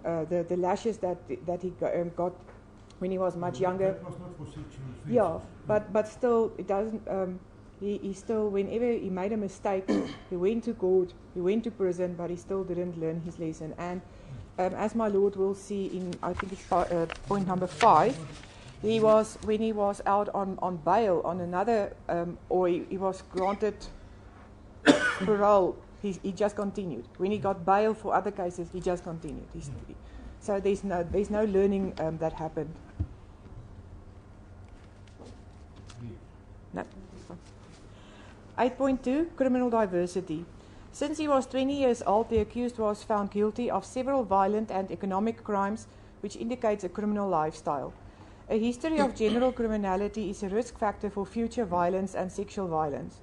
the lashes that he got when he was much younger. That was not for sexual offences. Yeah, but still, it doesn't. He still, whenever he made a mistake, he went to court, he went to prison, but he still didn't learn his lesson. And as my Lord will see in, I think it's point number 5, when he was out on bail on another, or he was granted parole, he just continued. When he got bail for other cases, he just continued. So there's no learning that happened. No. 8.2, criminal diversity. Since he was 20 years old, the accused was found guilty of several violent and economic crimes, which indicates a criminal lifestyle. A history of general criminality is a risk factor for future violence and sexual violence.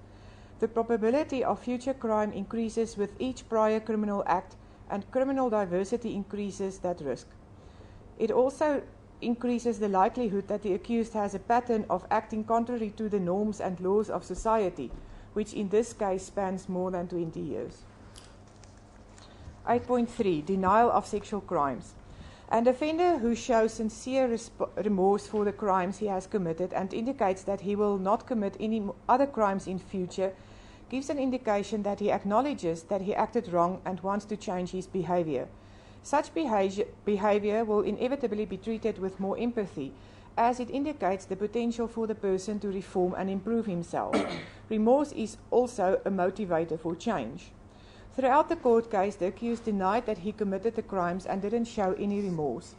The probability of future crime increases with each prior criminal act, and criminal diversity increases that risk. It also increases the likelihood that the accused has a pattern of acting contrary to the norms and laws of society, which in this case spans more than 20 years. 8.3, denial of sexual crimes. An offender who shows sincere remorse for the crimes he has committed and indicates that he will not commit any other crimes in future gives an indication that he acknowledges that he acted wrong and wants to change his behavior. Such behavior will inevitably be treated with more empathy, as it indicates the potential for the person to reform and improve himself. Remorse is also a motivator for change. Throughout the court case, the accused denied that he committed the crimes and didn't show any remorse.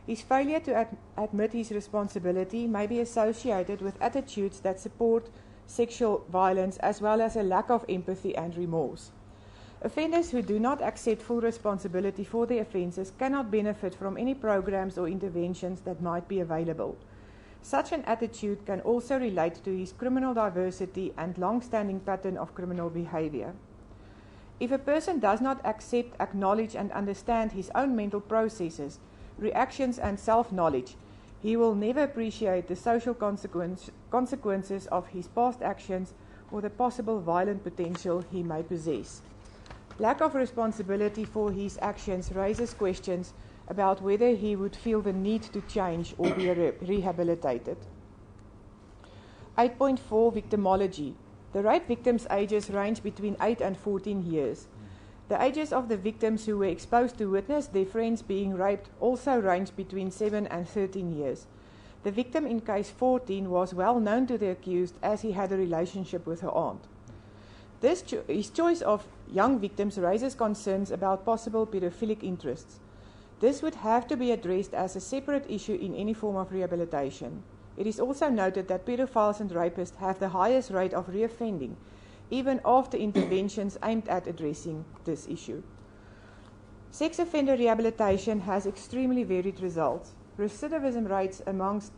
His failure to admit his responsibility may be associated with attitudes that support sexual violence, as well as a lack of empathy and remorse. Offenders who do not accept full responsibility for their offences cannot benefit from any programs or interventions that might be available. Such an attitude can also relate to his criminal diversity and long-standing pattern of criminal behaviour. If a person does not accept, acknowledge and understand his own mental processes, reactions and self-knowledge, he will never appreciate the social consequences of his past actions or the possible violent potential he may possess. Lack of responsibility for his actions raises questions about whether he would feel the need to change or be rehabilitated. 8.4, victimology. The rape victims' ages range between 8 and 14 years. The ages of the victims who were exposed to witness their friends being raped also range between 7 and 13 years. The victim in case 14 was well known to the accused as he had a relationship with her aunt. His choice of young victims raises concerns about possible pedophilic interests. This would have to be addressed as a separate issue in any form of rehabilitation. It is also noted that pedophiles and rapists have the highest rate of reoffending, even after interventions aimed at addressing this issue. Sex offender rehabilitation has extremely varied results. Recidivism rates amongst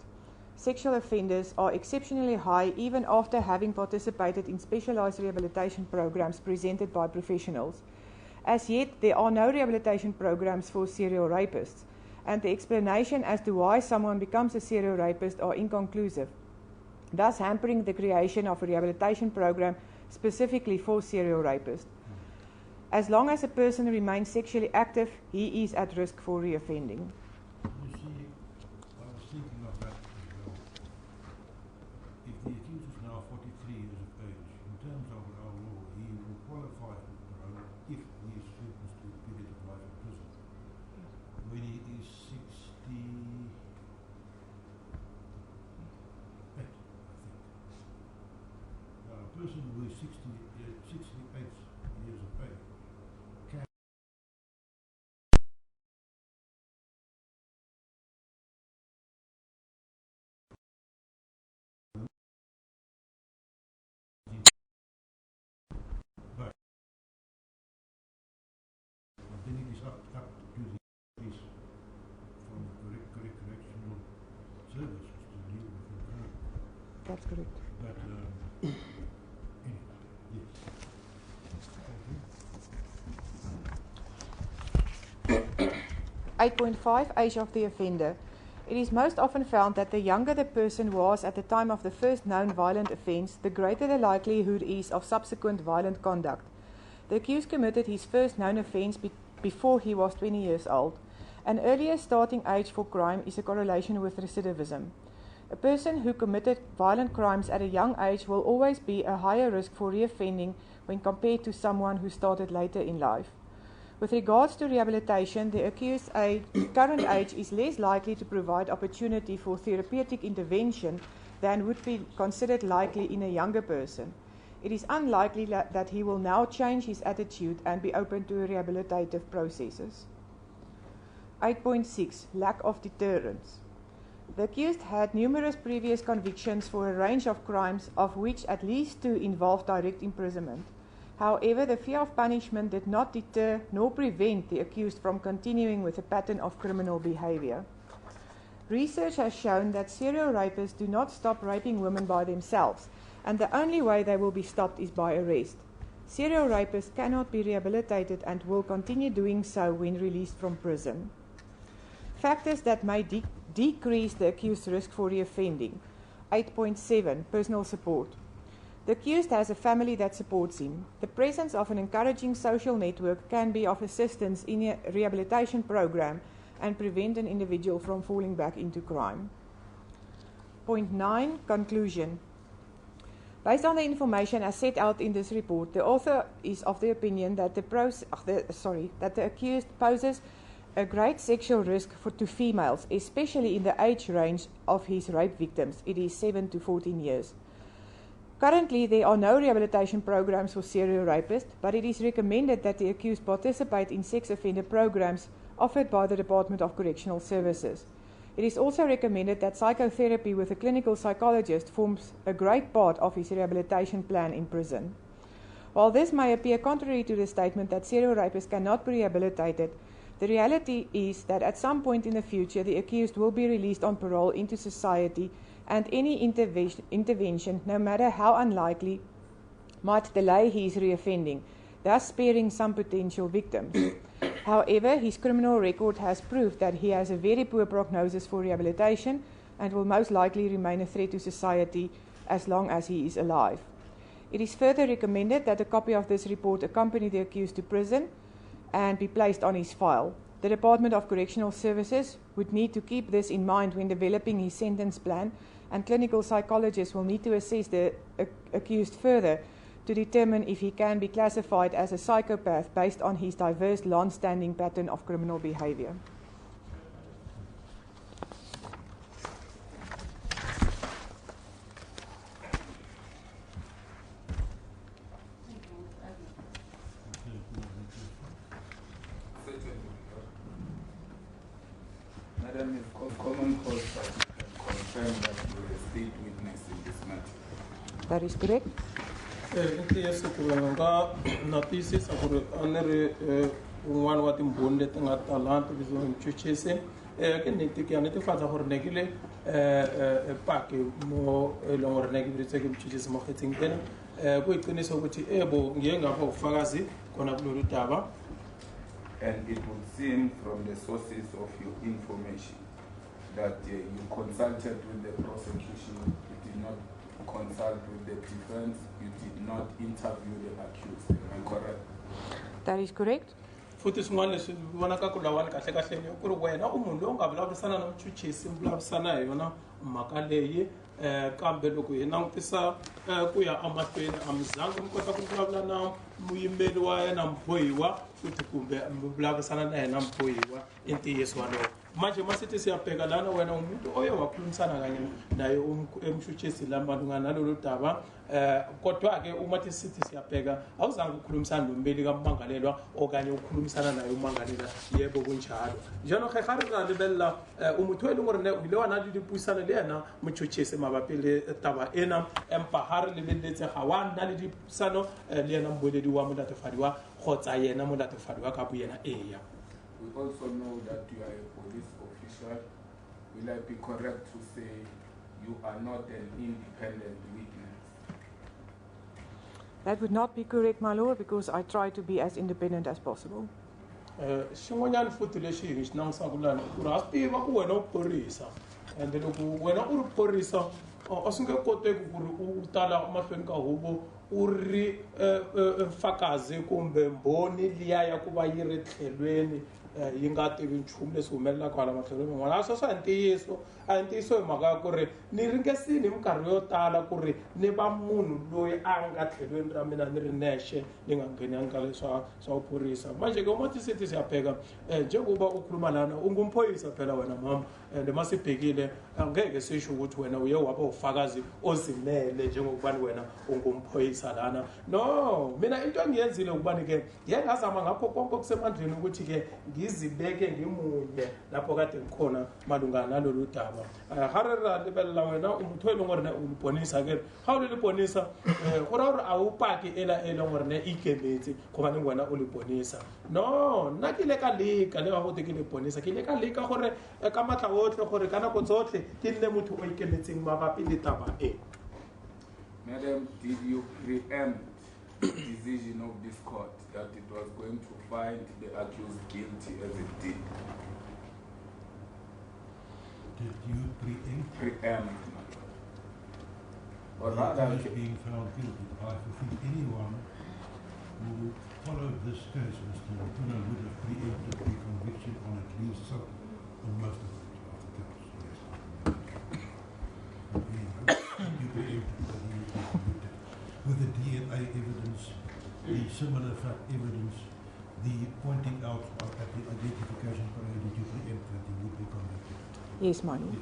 sexual offenders are exceptionally high even after having participated in specialized rehabilitation programs presented by professionals. As yet, there are no rehabilitation programs for serial rapists, and the explanation as to why someone becomes a serial rapist are inconclusive, thus hampering the creation of a rehabilitation program specifically for serial rapists. As long as a person remains sexually active, he is at risk for reoffending. You see, I was thinking of that as well. If the accused is now 43 years of age, in terms of our law, he will qualify for parole if he is sentenced to a period of life in prison. When he is 68, I think. Now, a person who is 68 years of age can but then it is up to the police from the correctional services to deal with the crime. That's correct. But anyway, yes. Thank you. 8.5 Age of the offender. It is most often found that the younger the person was at the time of the first known violent offence, the greater the likelihood is of subsequent violent conduct. The accused committed his first known offence before he was 20 years old. An earlier starting age for crime is a correlation with recidivism. A person who committed violent crimes at a young age will always be a higher risk for reoffending when compared to someone who started later in life. With regards to rehabilitation, the accused's current age is less likely to provide opportunity for therapeutic intervention than would be considered likely in a younger person. It is unlikely that he will now change his attitude and be open to rehabilitative processes. 8.6 Lack of deterrence. The accused had numerous previous convictions for a range of crimes, of which at least 2 involved direct imprisonment. However, the fear of punishment did not deter nor prevent the accused from continuing with a pattern of criminal behavior. Research has shown that serial rapists do not stop raping women by themselves, and the only way they will be stopped is by arrest. Serial rapists cannot be rehabilitated and will continue doing so when released from prison. Factors that may decrease the accused's risk for reoffending. 8.7 Personal support. The accused has a family that supports him. The presence of an encouraging social network can be of assistance in a rehabilitation program and prevent an individual from falling back into crime. Point 9 Conclusion. Based on the information as set out in this report, the author is of the opinion that the accused poses a great sexual risk to females, especially in the age range of his rape victims. It is 7 to 14 years. Currently, there are no rehabilitation programs for serial rapists, but it is recommended that the accused participate in sex offender programs offered by the Department of Correctional Services. It is also recommended that psychotherapy with a clinical psychologist forms a great part of his rehabilitation plan in prison. While this may appear contrary to the statement that serial rapists cannot be rehabilitated, the reality is that at some point in the future, the accused will be released on parole into society, and any intervention, no matter how unlikely, might delay his reoffending, thus sparing some potential victims. However, his criminal record has proved that he has a very poor prognosis for rehabilitation and will most likely remain a threat to society as long as he is alive. It is further recommended that a copy of this report accompany the accused to prison and be placed on his file. The Department of Correctional Services would need to keep this in mind when developing his sentence plan, and clinical psychologists will need to assess the accused further to determine if he can be classified as a psychopath based on his diverse, long-standing pattern of criminal behavior. Madam, if common cause confirm that you are a state witness in this matter. That is correct. Yes, kulanga na thesis akure anere one what imbonde tanga talent bizo mchuchese ke nnete ke a netefatsa gore ne ke le pake mo e leng gore ne ke biretse ke motšhitšhisi mo kgetseng ena kuyiqiniso ukuthi ebo ngiye ngapha ufakazi khona kulolu daba. And it would seem from the sources of your information that you consulted with the prosecution, you did not consult with the defense, you did not interview the accused. Am I correct? That is correct. Futhi swin'wana leswi vonaka ku lawani kahle kahle ku ri wena u munhu loyi u nga vulavurisana na muchuchisi mi vulavurisana hi yona mhaka leyi kambe loko hi langutisa ku ya amahlweni a mi zangi mi kota ku vulavula na muyimeli wa yena mbohiwa futhi kumbe mi vulavurisana na yena mbohiwa i ntiyiso walowo manje masithi siyabheka lana wena umuntu oye wakhulumisana kanye naye umshuchisi la malungana nalolu daba kodwa-ke uma sithi siyabheka awuzange ukhulumisana nombeli kammangalelwa okanye ukhulumisana naye ummangalela yebo kunjalo jalo ge ga re ra lebelela motho e leng gore ile wa na le dipuisano le yena mochuchisi mabapi le taba ena empa ga re lebeletse ga wa nna le dipuisano le yena mboledi wa molatofadiwa kgotsa yena molatofadiwa ka bo yena eya. We also know that you are a police official. Will I be correct to say you are not an independent witness? That would not be correct, my lord, because I try to be as independent as possible. Xin'wanyana futhi lexi hi xi langutisaka lana ku ri ha swi tiva ku wena u phorisa ende loko wena u ri phorisa a swi nge koteki ku ri u tala mahlweni ka huvo u ri mfakazi kumbe mbhoni liya ya ku va yi ri tlhelweni yi nga tivi nchumu leswi humelelaka hala matlhelweni man'wana a sweswo a hi ntiyiso hi mhaka ya ku ri ni ringesini hi minkarhi yo tala ku ri ni va munhu loyi a nga tlhelweni ra mina ni ri nexe ni nga nghenanga ka leswa swa vuphorisa manje-ke uma tisithi siyabheka njengoba u khuluma lana ungumphoyisa phela wena mama and masibhekile angeke sisho ukuthi wena uye waba ufakazi ozimele njengokubani wena ungumphoyisa lana no mina into engiyenzile ukubani-ke ngiye ngazama ngakho konke okusemandleni ukuthi-ke ngizibeke ngimunye lapho kade ngikhona malungana nalolu daba ga re ra lebelela wena motho e leng gore ne o lebonisa kere ga o le lebonisa gore gore a o pake ela e leng gore ne ikemetse gobaneng wena o lebonisa no nna ke ile ka leka le ga gote ke lebonisa ke ile ka leka gore ka matla otlhe gore ka nako tsotlhe ke nne motho o ikemetseng mabapi le taba e. Madam, did you preempt the decision of this court that it was going to find the accused guilty as it did? Did you preempt? Or rather, being found guilty? I think anyone who followed this case, Mr. Mpuna, would have preempted the conviction on at least some, on most of the counts, yes. But anyway, you preempted that he would be convicted. With the DNA evidence, the similar fact evidence, the pointing out at the identification parade, did you preempt that he would be convicted? Yes, my lord.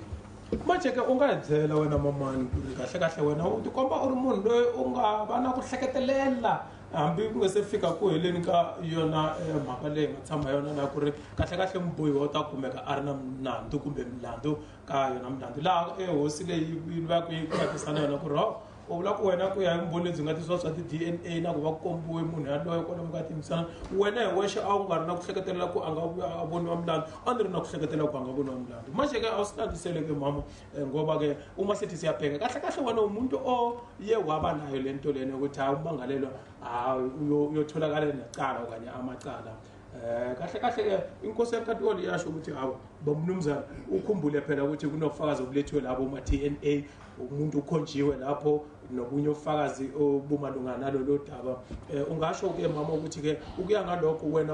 Manje-ke u nga byela wena mamani ku ri kahle kahle wena u tikomba u ri munhu loyi u nga va na ku hleketelela hambi ku nga se fika ku heleni ka yona mhaka leyi nga tshama yona na ku ri kahle kahle mubohiwa u ta kumeka a ri na nandzu kumbe milandzu ka yona milandzu laha hosi leyi yi va ku yi katisana yona ku ri u vula ku wena ku ya hi vumbhoni lebyi nga tisiwa swa ti-DNA na ku va kombiwe munhu yaloyo kwalomu ka timisana wena hi wexe a wu nga ri na ku hleketelela ku a nga voniwa milandzu a ni ri na ku hleketelela ku a nga voniwa milandzu manje-ke a swi landziseleke mama ngoba-ke uma sithi siyabheka kahle kahle wena umuntu oye waba nayo le nto lena yokuthi hayi umangalelwa uyotholakala necala okanye amacala kahle kahle-ke inkosi yankantolo yasho ukuthi hawu bomnumzana ukhumbule phela ukuthi kunobufakazi obulethiwe labo ma-DNA umuntu ukhonjiwe lapho nobunye ubufakazi obumalungana nalolo daba ungasho-ke mama ukuthi-ke ukuya ngalokho wena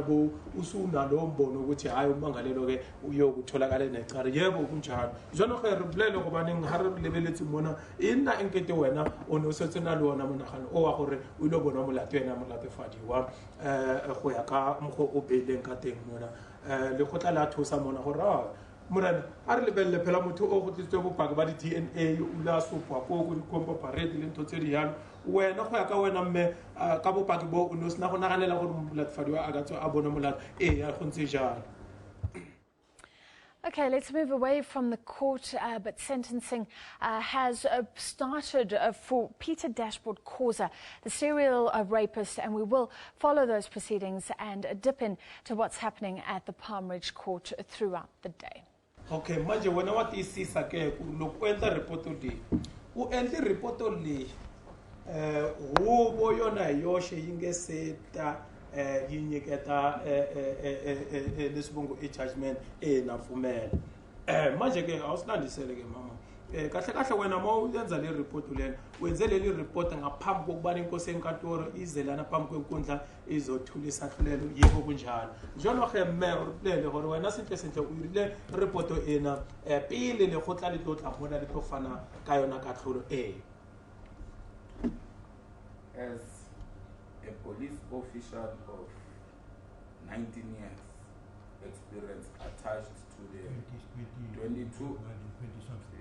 usunalowo mbono ukuthi hhayi umangalelo-ke uyokutholakala necala yebo kunjalo jalo ge re bolele gobaneng ga re lebeletse mona e nna enkete wena o ne o setse na le ona monagano o wa gore o ile bona molato wena molatofadiwa go ya ka mokgwa o beileng ka teng mona le gotla le a thusa mona gore morena a re lebelele phela motho o go tlisitswe bopaki ba di-DNA o le a sopwa ko go dikompo parade le ntho tse di yalo wena go ya ka wena mme ka bopaki bo o ne o sena go naganela gore molatofadiwa a ka tswa a bona molato ya go ntse jalo. Okay, let's move away from the court, but sentencing has started for Peter Dashboy Khoza, the serial rapist, and we will follow those proceedings and dip into what's happening at the Palm Ridge Court throughout the day. Okay, manje wena wa tiyisisa ke ku loko u endla report leyi u endli report leyi huvo yona hi yoxe yi nge se ta yi nyiketa leswi vongo i judgment na pfumela manje ke a wu swi landisele ke mama kahle kahle wena ma u yenza le report lena wenze leli report ngaphambi kokubana inkosi enkantolo ize lana phambi kwenkundla izothula isahlulelo yebo kunjalo njalo ge mme o lele gore wena sentle sentle o irile report ena pele le go tla le tlo tla mona le tlo fana ka yona katlholo As a police official of 19 years experience attached to the 22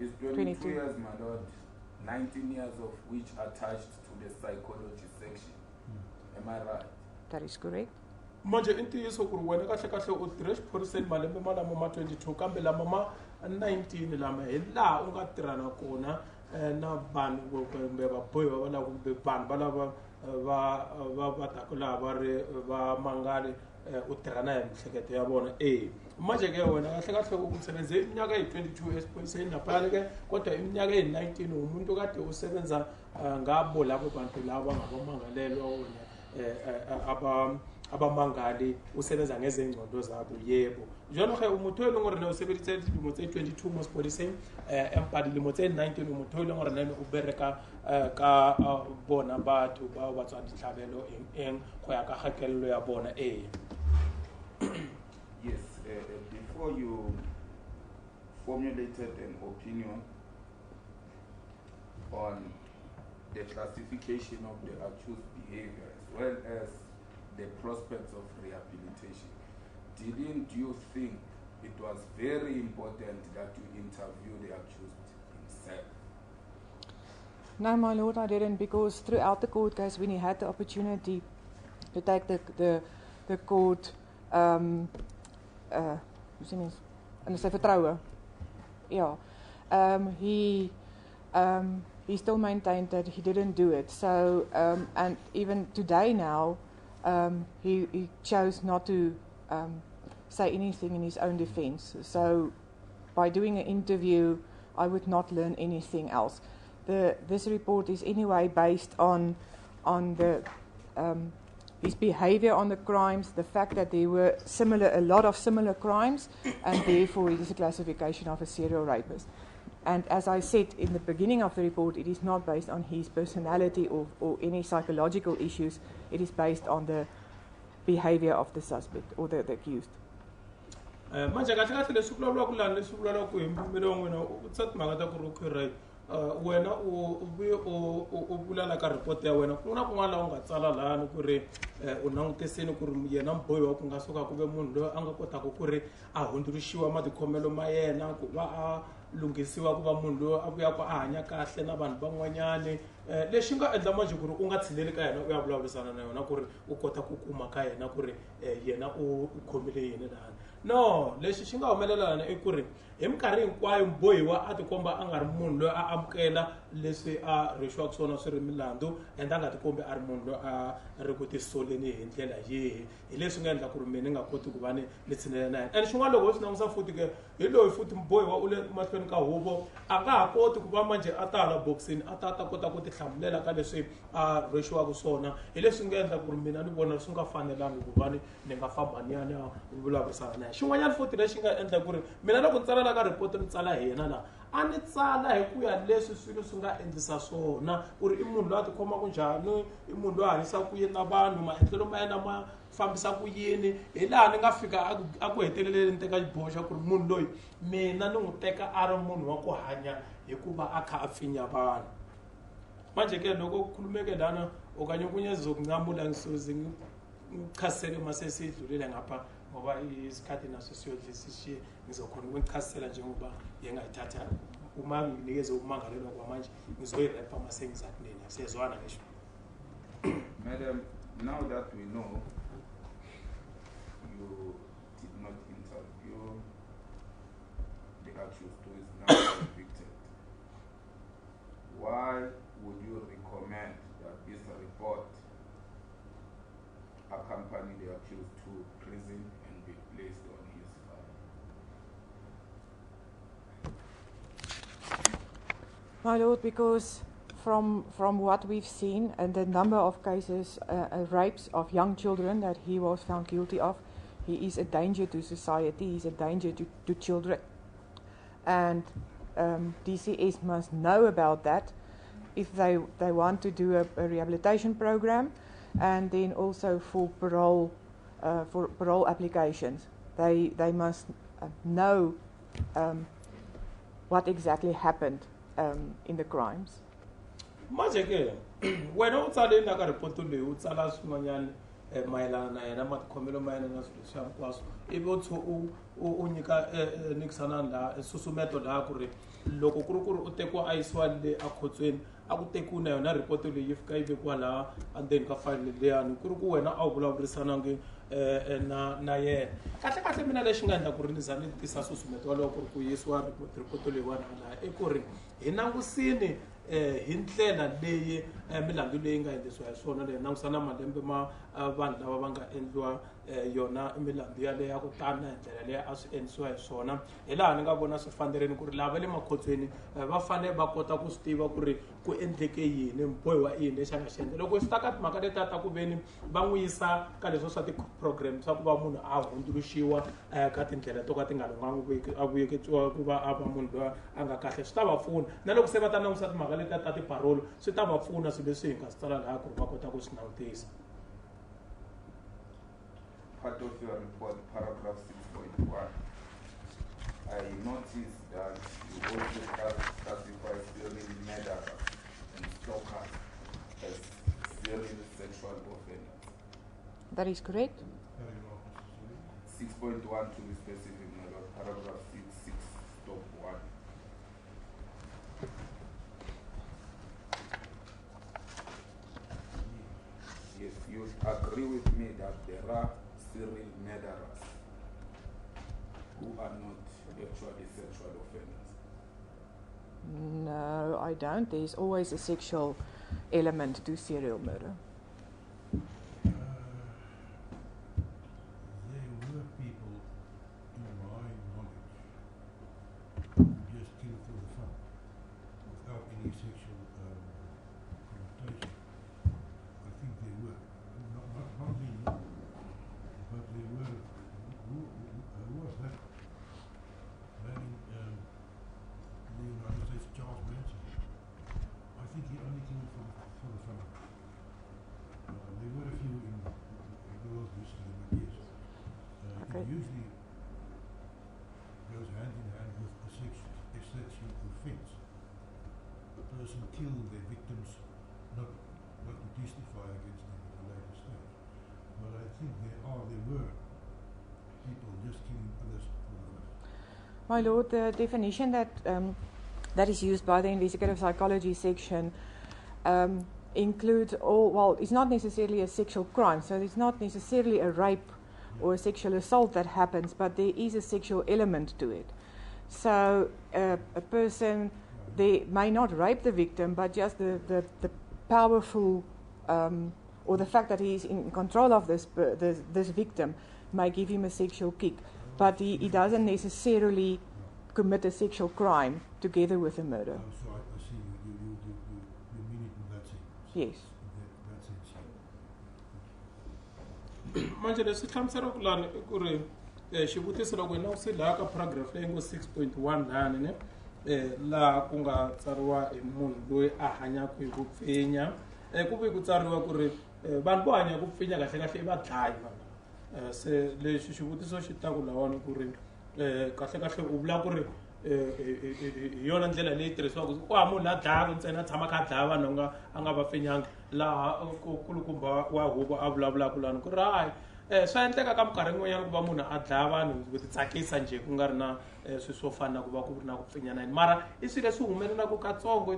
is 22 years, my lord, 19 years of which attached to the psychology section. Am I right? That is correct. manje intiyiso ku ri wena kahle kahle u tirhe xiphoriseni malembe malamo ma 22 kambe lama ma 19 lama hi laha u nga tirhana kona na vanhu kumbe vabohi va valava kumbe vanhu valava va taka laha va ri va mangale u tirhana hi mihleketo ya vona manje ke wena kahle kahle usebenze iminyaka eyi-22 esiphoriseni naphana ke kodwa iminyaka eyi-19 umuntu kade usebenza ngabo labo bantu laba ngabamangalelwa wena abamangali usebenza ngezengcondo zabo yebo jalo ge umotho e leng gore ne o sebeditse dilemo tse 22 mo sepodiseng empa dilemo tse 19 umotho e leng gore ne o bereka ka bona batho bao ba tswang ditlhabelo eng go ya ka kgakelelo ya bona Yes, before you formulated an opinion on the classification of the accused behavior as well as the prospects of rehabilitation, didn't you think it was very important that you interview the accused himself? No, my lord, I didn't, because throughout the court case, when he had the opportunity to take the court, in sy vertroue, he still maintained that he didn't do it. So, and even today now, he chose not to say anything in his own defense. So, by doing an interview, I would not learn anything else. This report is anyway based on the his behavior on the crimes, the fact that there were a lot of similar crimes, and therefore it is a classification of a serial rapist. And as I said in the beginning of the report, it is not based on his personality or any psychological issues. It is based on the behavior of the suspect or the accused. manje kahle kahle leswi vulavula ku lani leswi vulavula ku hi mpimelo wa n'wina u tsati mhaka ta ku ri okay wena u vulala ka report ya wena ku na kun'wana laha u nga tsala lani ku ri u langutiseni ku ri yena mbohi wa ku nga suka ku ve munhu loyi a nga kotaka ku ri a hundzuluxiwa matikhomelo ma yena ku va a lunghisiwa ku va munhu loyi a vuyaka a hanya kahle na vanhu van'wanyani lexi nga endla manje ku ri u nga tshileli ka yena u ya vulavurisana na yona ku ri u kota ku kuma ka yena ku ri yena u khomile yini lani no lexi xi nga humelela lana i ku ri hi minkarhi hinkwayo mbohiwa a tikomba a nga ri munhu loyi a amukela leswi a rhexiwaka swona swi ri milandzu and a nga tikombi a ri munhu loyi a ri ku tisoleni hi ndlela yihi hi leswi nga endla ku ri mina ni nga koti ku va ni tshinela na yena and xin'wana loko ho swi langusa futhi ke hi loyi futhi mbohiwa u le mahlweni ka huvo a nga ha koti ku va manje a ta hala boxini a ta kota ku tihlamulela ka leswi a rhexiwaka swona hi leswi nga endla ku ri mina ni vona swi nga fanelangi ku va ni nga famba ni ya ni ya vulavurisana na yena xin'wanyana futhi lexi nga endla ku ri mina loko ni tsalela ka report ni tsala hi yena laha a ni tsala hi ku ya leswi swilo swi nga endlisa swona ku ri i munhu loyi a tikhomaka njhani i munhu loyi a hanyisaka ku yini na vanhu maendlelo ma yena ma fambisa ku yini hi laha ni nga fika a ku heteleleni ni teka xiboho xa ku ri munhu loyi mina ni n'wi teka a ri munhu wa ku hanya hikuva a kha a pfinya vanhu manje ke loko khulumeke lana okanye kunye zizokuncamula ngisoze ngichasisele uma sesidlulile ngapha ngoba isikhathi naso siyodlisishiye ngizokhona ukuchasisela njengoba yengayithatha uma nginikeze ukumangalelwa kwamanje ngizoyirepa uma sengizathi nina siyezwana ngisho. Madam, now that we know you did not interview the accused who is now convicted, why would you recommend that this report accompany the accused to prison and be placed on his file? My Lord, because from what we've seen and the number of cases, rapes of young children that he was found guilty of, he is a danger to society, he's a danger to children. And DCS must know about that if they want to do a rehabilitation program, and then also for parole applications. They must know what exactly happened in the crimes. Manje ke wena utsale na ka report leyi utsala swin'wanyana mayelana na yena matikhomelo mayelana na swilo swa hinkwaswo ivi u nyika nikisana la susumeto laha ku ri loko ku ri u tekiwa a yisiwa le akhotsweni a ku tekiwi na yona report leyi yi fika yi vekiwa laha andzeni ka fayili leyani ku ri ku wena a wu vulavurisanangi na yena kahle mina lexi nga endla ku ri ni za ni tisa susumeto walowo ku ri ku yisiwa report leyiwani laha i ku ri hi langusini hi ndlela leyi milandzu leyi nga endlisiwa hi swona leyi langusana malembe ma vanhu lava va nga endliwa yona milandzu yaleyo ya ku tani hi ndlela leyi a swi endlisiwa hi swona hi laha ni nga vona swi fanerile ku ri lava le makhotsweni va fanele va kota ku swi tiva ku ri ku endleke yini mbohiwa i yini lexi a nga xi endla loko swi ta ka timhaka letiya ta ku veni va n'wi yisa ka leswo swa ti-program swa ku va munhu a hundzuluxiwa ka tindlela to ka ti nga lunghanga a vuyeketiwa ku va a va munhu loyi a nga kahle swi ta va pfuna na loko se va ta langusa timhaka letiya ta tiparolo swi ta va pfuna swilo leswi hi nga swi tsala laha ku ri va kota ku swi langutisa. Part of your report, paragraph 6.1, I noticed that you also classify serial murderers and stalkers as serial sexual offenders. That is correct. 6.1 to be specific, my Lord, paragraph 6.1. Yes, you agree with me that there are serial murderers who are not actually sexual offenders? No, I don't. There's always a sexual element to serial murder. There were people, in my knowledge, who just killed for the fun, without any sexual connotation. I think they were, not many, but they were. Who was that man in the United States, Charles Manson? I think he only killed for the fun. There were a few in the world history, but yes. Okay. It usually goes hand in hand with a sexual offense. A person killed their victims not to testify against them at a later stage. But I think there were people just killing others for the fun. My Lord, the definition that is used by the investigative psychology section includes all, well, it's not necessarily a sexual crime, so it's not necessarily a rape or a sexual assault that happens, but there is a sexual element to it. So a person, they may not rape the victim, but just the powerful, or the fact that he is in control of this victim may give him a sexual kick, but he doesn't necessarily commit a sexual crime together with a murder. So I see you mean it in that sense. Yes. That sense. Manje leswi hlamusela ku lani I ku ri xivutiso loko wena u se laha ka paragraph leyi ngo 6.1 lani ne laha ku nga tsariwa hi munhu loyi a hanyaka hi ku pfinya ku vi ku tsariwa ku ri vanhu vo hanya hi ku pfinya kahle I vadlayi vanhu se lexi xivutiso xi ta ku lawani ku ri kahle u vula ku ri hi yona ndlela leyi tirhisiwaka ku munhu la dlayaka ntsena tshama kha dlaya vanhu a nga va pfinyanga laha kulukumba wa huvo a vulavulaka lani ku ri hayi swa endleka ka minkarhi yin'wanyana ku va munhu a dlaya vanhu ku titsakisa njhe ku nga ri na swilo swo fana na ku va ku ri na ku pfinyana yini mara I swilo leswi humelelaka katsongo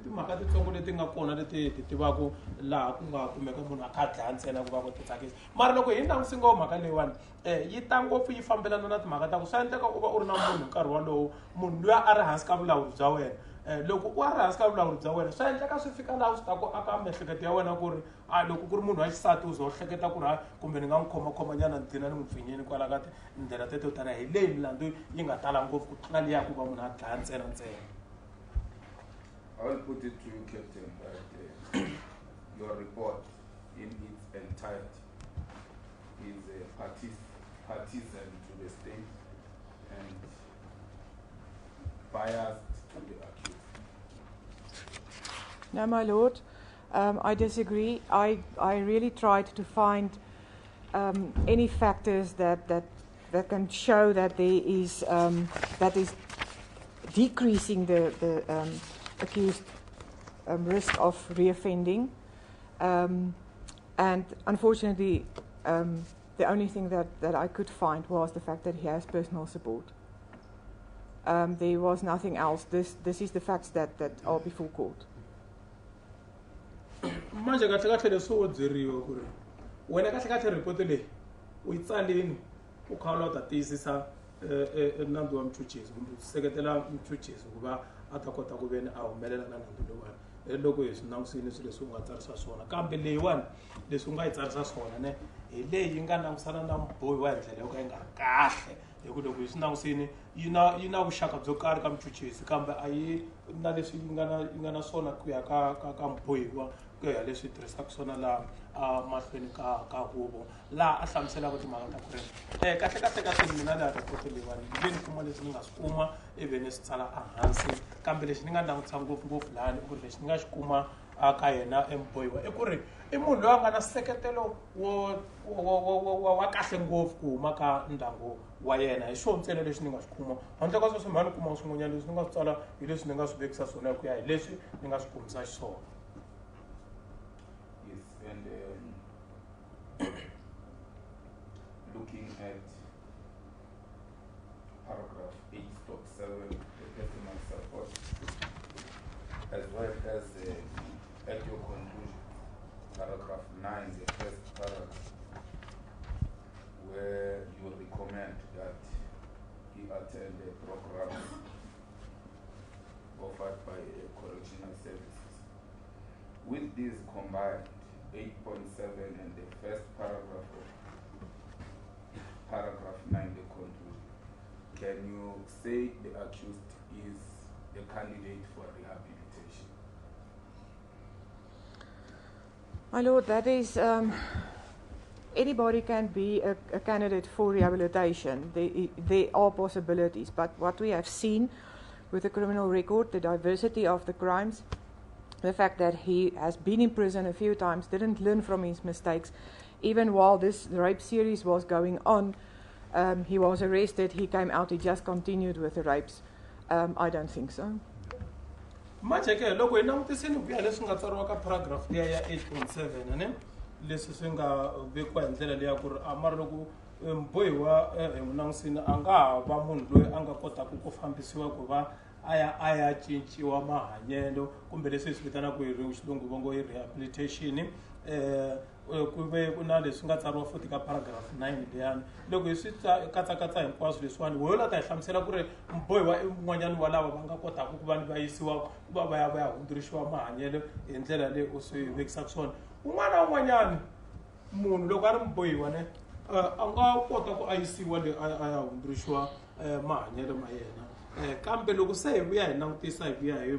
timhaka titsongo leti nga kona leti ti tivaka laha ku nga kumeka munhu a kha dlaya ntsena ku va ku titsakisa mara loko hi languse ngo mhaka leyiwani yi ta ngopfu yi fambelana na timhaka ta ku swa endleka u va u ri na munhu nkarhi walowo munhu loyi a ri hansi ka vulawuri bya wena loko u ri hansi ka vulawuri bya wena swa endleka swi fika laha swi ta ku aka miehleketo ya wena ku ri loko ku ri munhu wa xisati u za u hleketa ku ri kumbe ni nga n'wi khomakhomanyana ni dlina ni n'wi pfinyeni kwala ka tindlela teto tana hi leyi milandzu yi nga tala ngopfu ku tlula liya ku va munhu a dlaya ntsena. I will put it to you, Captain, that your report in its entirety is partisan to the state and biased to the accused. No, my lord, I disagree. I really tried to find any factors that can show that there is that is decreasing the accused risk of reoffending, and unfortunately, the only thing that I could find was the fact that he has personal support. There was nothing else. This is the facts that are before court. Manje kahle kahle leswo wodzeriwa ku ri wena kahle kahle report leyi u yi tsalini u khala u ta tiyisisa nandzu wa muchuchisi kumbe u seketela muchuchisi ku va a ta kota ku veni a humelela na nandzu lowani loko hi swi langusini swilo leswi u nga tsarisa swona kambe leyiwani leswi u nga yi tsarisa swona ne hi leyi nga langusana na mubohi wa hi ndlela yo ka yi nga ri kahle hi ku loko hi swi langusini yi na vuxaka byo karhi ka muchuchisi kambe a yi na leswi yi nga na swona ku ya ka mubohiwa ku ya leswi tirhisaka swona laha mahlweni ka huvo laha a hlamuselaka timhaka ta ku ri kahle mina laha report leyiwani yi ve ni kuma leswi ni nga swi kuma ivi ni swi tsala ehansi kambe lexi ni nga langutisa ngopfungopfu lahani i ku ri lexi ni nga xi kuma ka yena embohiwa i ku ri i munhu loyi a nga na nseketelo wa kahle ngopfu ku huma ka ndyangu wa yena hi swona ntsena leswi ni nga swi kuma handle ka sweswo mhani kuma swin'wanyana leswi ni nga swi tsala hi leswi ni nga swi vekisa swona hi ku ya hi leswi ni nga swi kumisa xiswona. Yes, and looking at paragraph 8.7, the personal support, as well as at your conclusion, paragraph 9, the first paragraph, where you recommend that he attend a program offered by correctional services. With this combined, 8.7 and the first paragraph of paragraph 9, the conclusion, can you say the accused is a candidate for rehabilitation? My lord, that is, anybody can be a candidate for rehabilitation. There are possibilities, but what we have seen with the criminal record, the diversity of the crimes, the fact that he has been in prison a few times, didn't learn from his mistakes, even while this rape series was going on, he was arrested, he came out, he just continued with the rapes. I don't think so. Manje ke loko hi langutisini ku ya leswi nga tsariwa ka paragraph liya ya 8.7 ne leswi swi nga vekiwa hi ndlela leya ku ri mara loko mbohiwa hi langutisini a nga ha va munhu loyi a nga kotaka ku fambisiwa ku va a ya cinciwa mahanyelo kumbe leswi hi swi vitanaka hi xilungu va ngo i rehabilitation ku ve ku na leswi nga tsariwa futhi ka paragraph 9 leyani loko hi swi katsakatsa hinkwaswo leswiwani wehe la ta hi hlamusela ku ri mbohiwa i un'wanyani wa lava va nga kotaka ku va ni va yisiwa ku va va ya hundzuluxiwa mahanyelo hi ndlela leyi u swi vekisaka swona un'wana na un'wanyani munhu loko a ri mbohiwa ne a nga kota ku a yisiwa leyi a ya hundzuluxiwa mahanyelo ma yena kambe loko se hi vuya hi langutisa hi vuya hi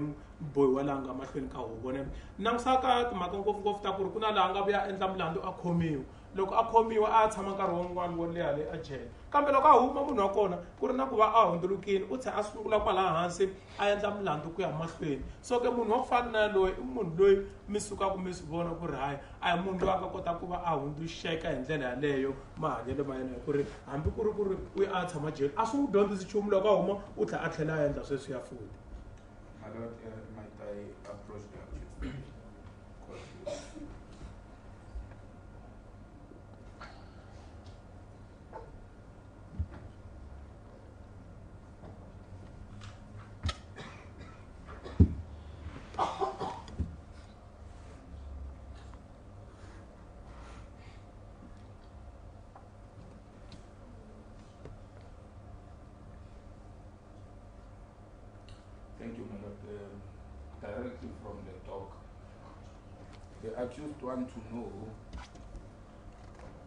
bohiwa laha nga mahlweni ka huvo ne langusa ka timhaka ngopfungopfu ta ku ri ku na laha nga vuya endla milandzu a khomiwa loko a khomiwa a tshama nkarhi wun'wana wo leha le a jele kambe loko a huma munhu wa kona ku ri na ku va a hundzulukile u tlhe a sungula kwalaha hansi a endla milandzu ku ya mahlweni so ke munhu wa ku fana na loyi i munhu loyi mi sukaku mi swi vona ku ri hayi a hi munhu loyi a nga kota ku va a hundzuluxeka hi ndlela yaleyo mahanyelo ma yena ku ri hambi ku ri u a tshama jele a swi n'wi dyondzisi nchumu loko a huma u tlhe a tlhela a endla sweswi ya futhi. My Lord, might I approach the accused? Thank you, my Lord. Directly from the talk, the accused want to know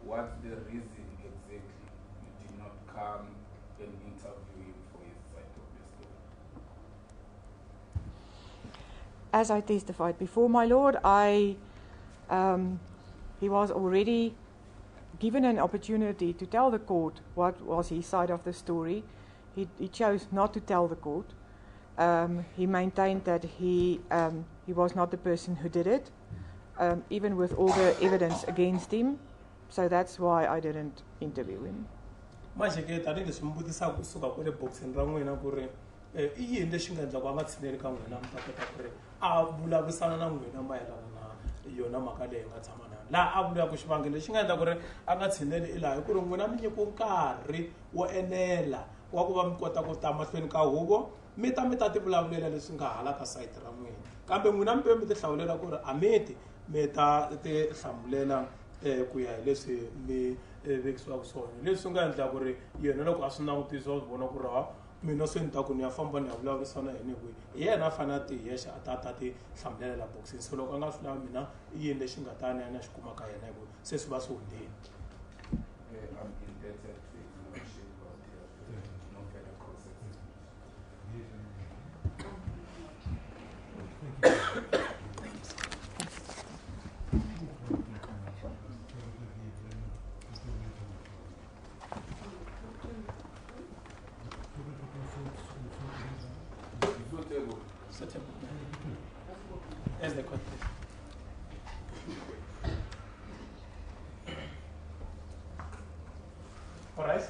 what's the reason exactly you did not come and interview him for his side of the story. as I testified before, my Lord, he was already given an opportunity to tell the court what was his side of the story. He chose not to tell the court. He maintained that he was not the person who did it, even with all the evidence against him. So that's why I didn't interview him. Manje ke tani leswi mi vutisaka kusuka kwale boxini ra n'wina ku ri i yini lexi nga endla ku a nga tshineli ka n'wina mi ta kota ku ri a vulavurisana na n'wina mayelana na yona mhaka leyi nga tshama na laha a vulaka xivangelo lexi nga endla ku ri a nga tshineli i laha hi ku ri n'wina mi nyikiwa nkarhi wo enela wa ku va mi kota ku ta mahlweni ka huvo mi ta ti vulavulela leswi nga hala ka sayiti ra n'wina kambe n'wina mi mi ti hlawulela ku ri a mi ta ti hlamulela ku ya hi leswi mi vekisiwaka swona leswi nga endla ku ri yena loko a swi langutisa swi vona ku ri mina swi ni ta ku ni ya famba ni ya vulavurisana yini kwihi hi yena a fanele a ti yexa a ta ti hlamulela boxini se loko a nga swi lavi mina i yini lexi nga ta ni ya ni ya xi kuma ka yena hi ku se swi va swi hundini. As the court. All right.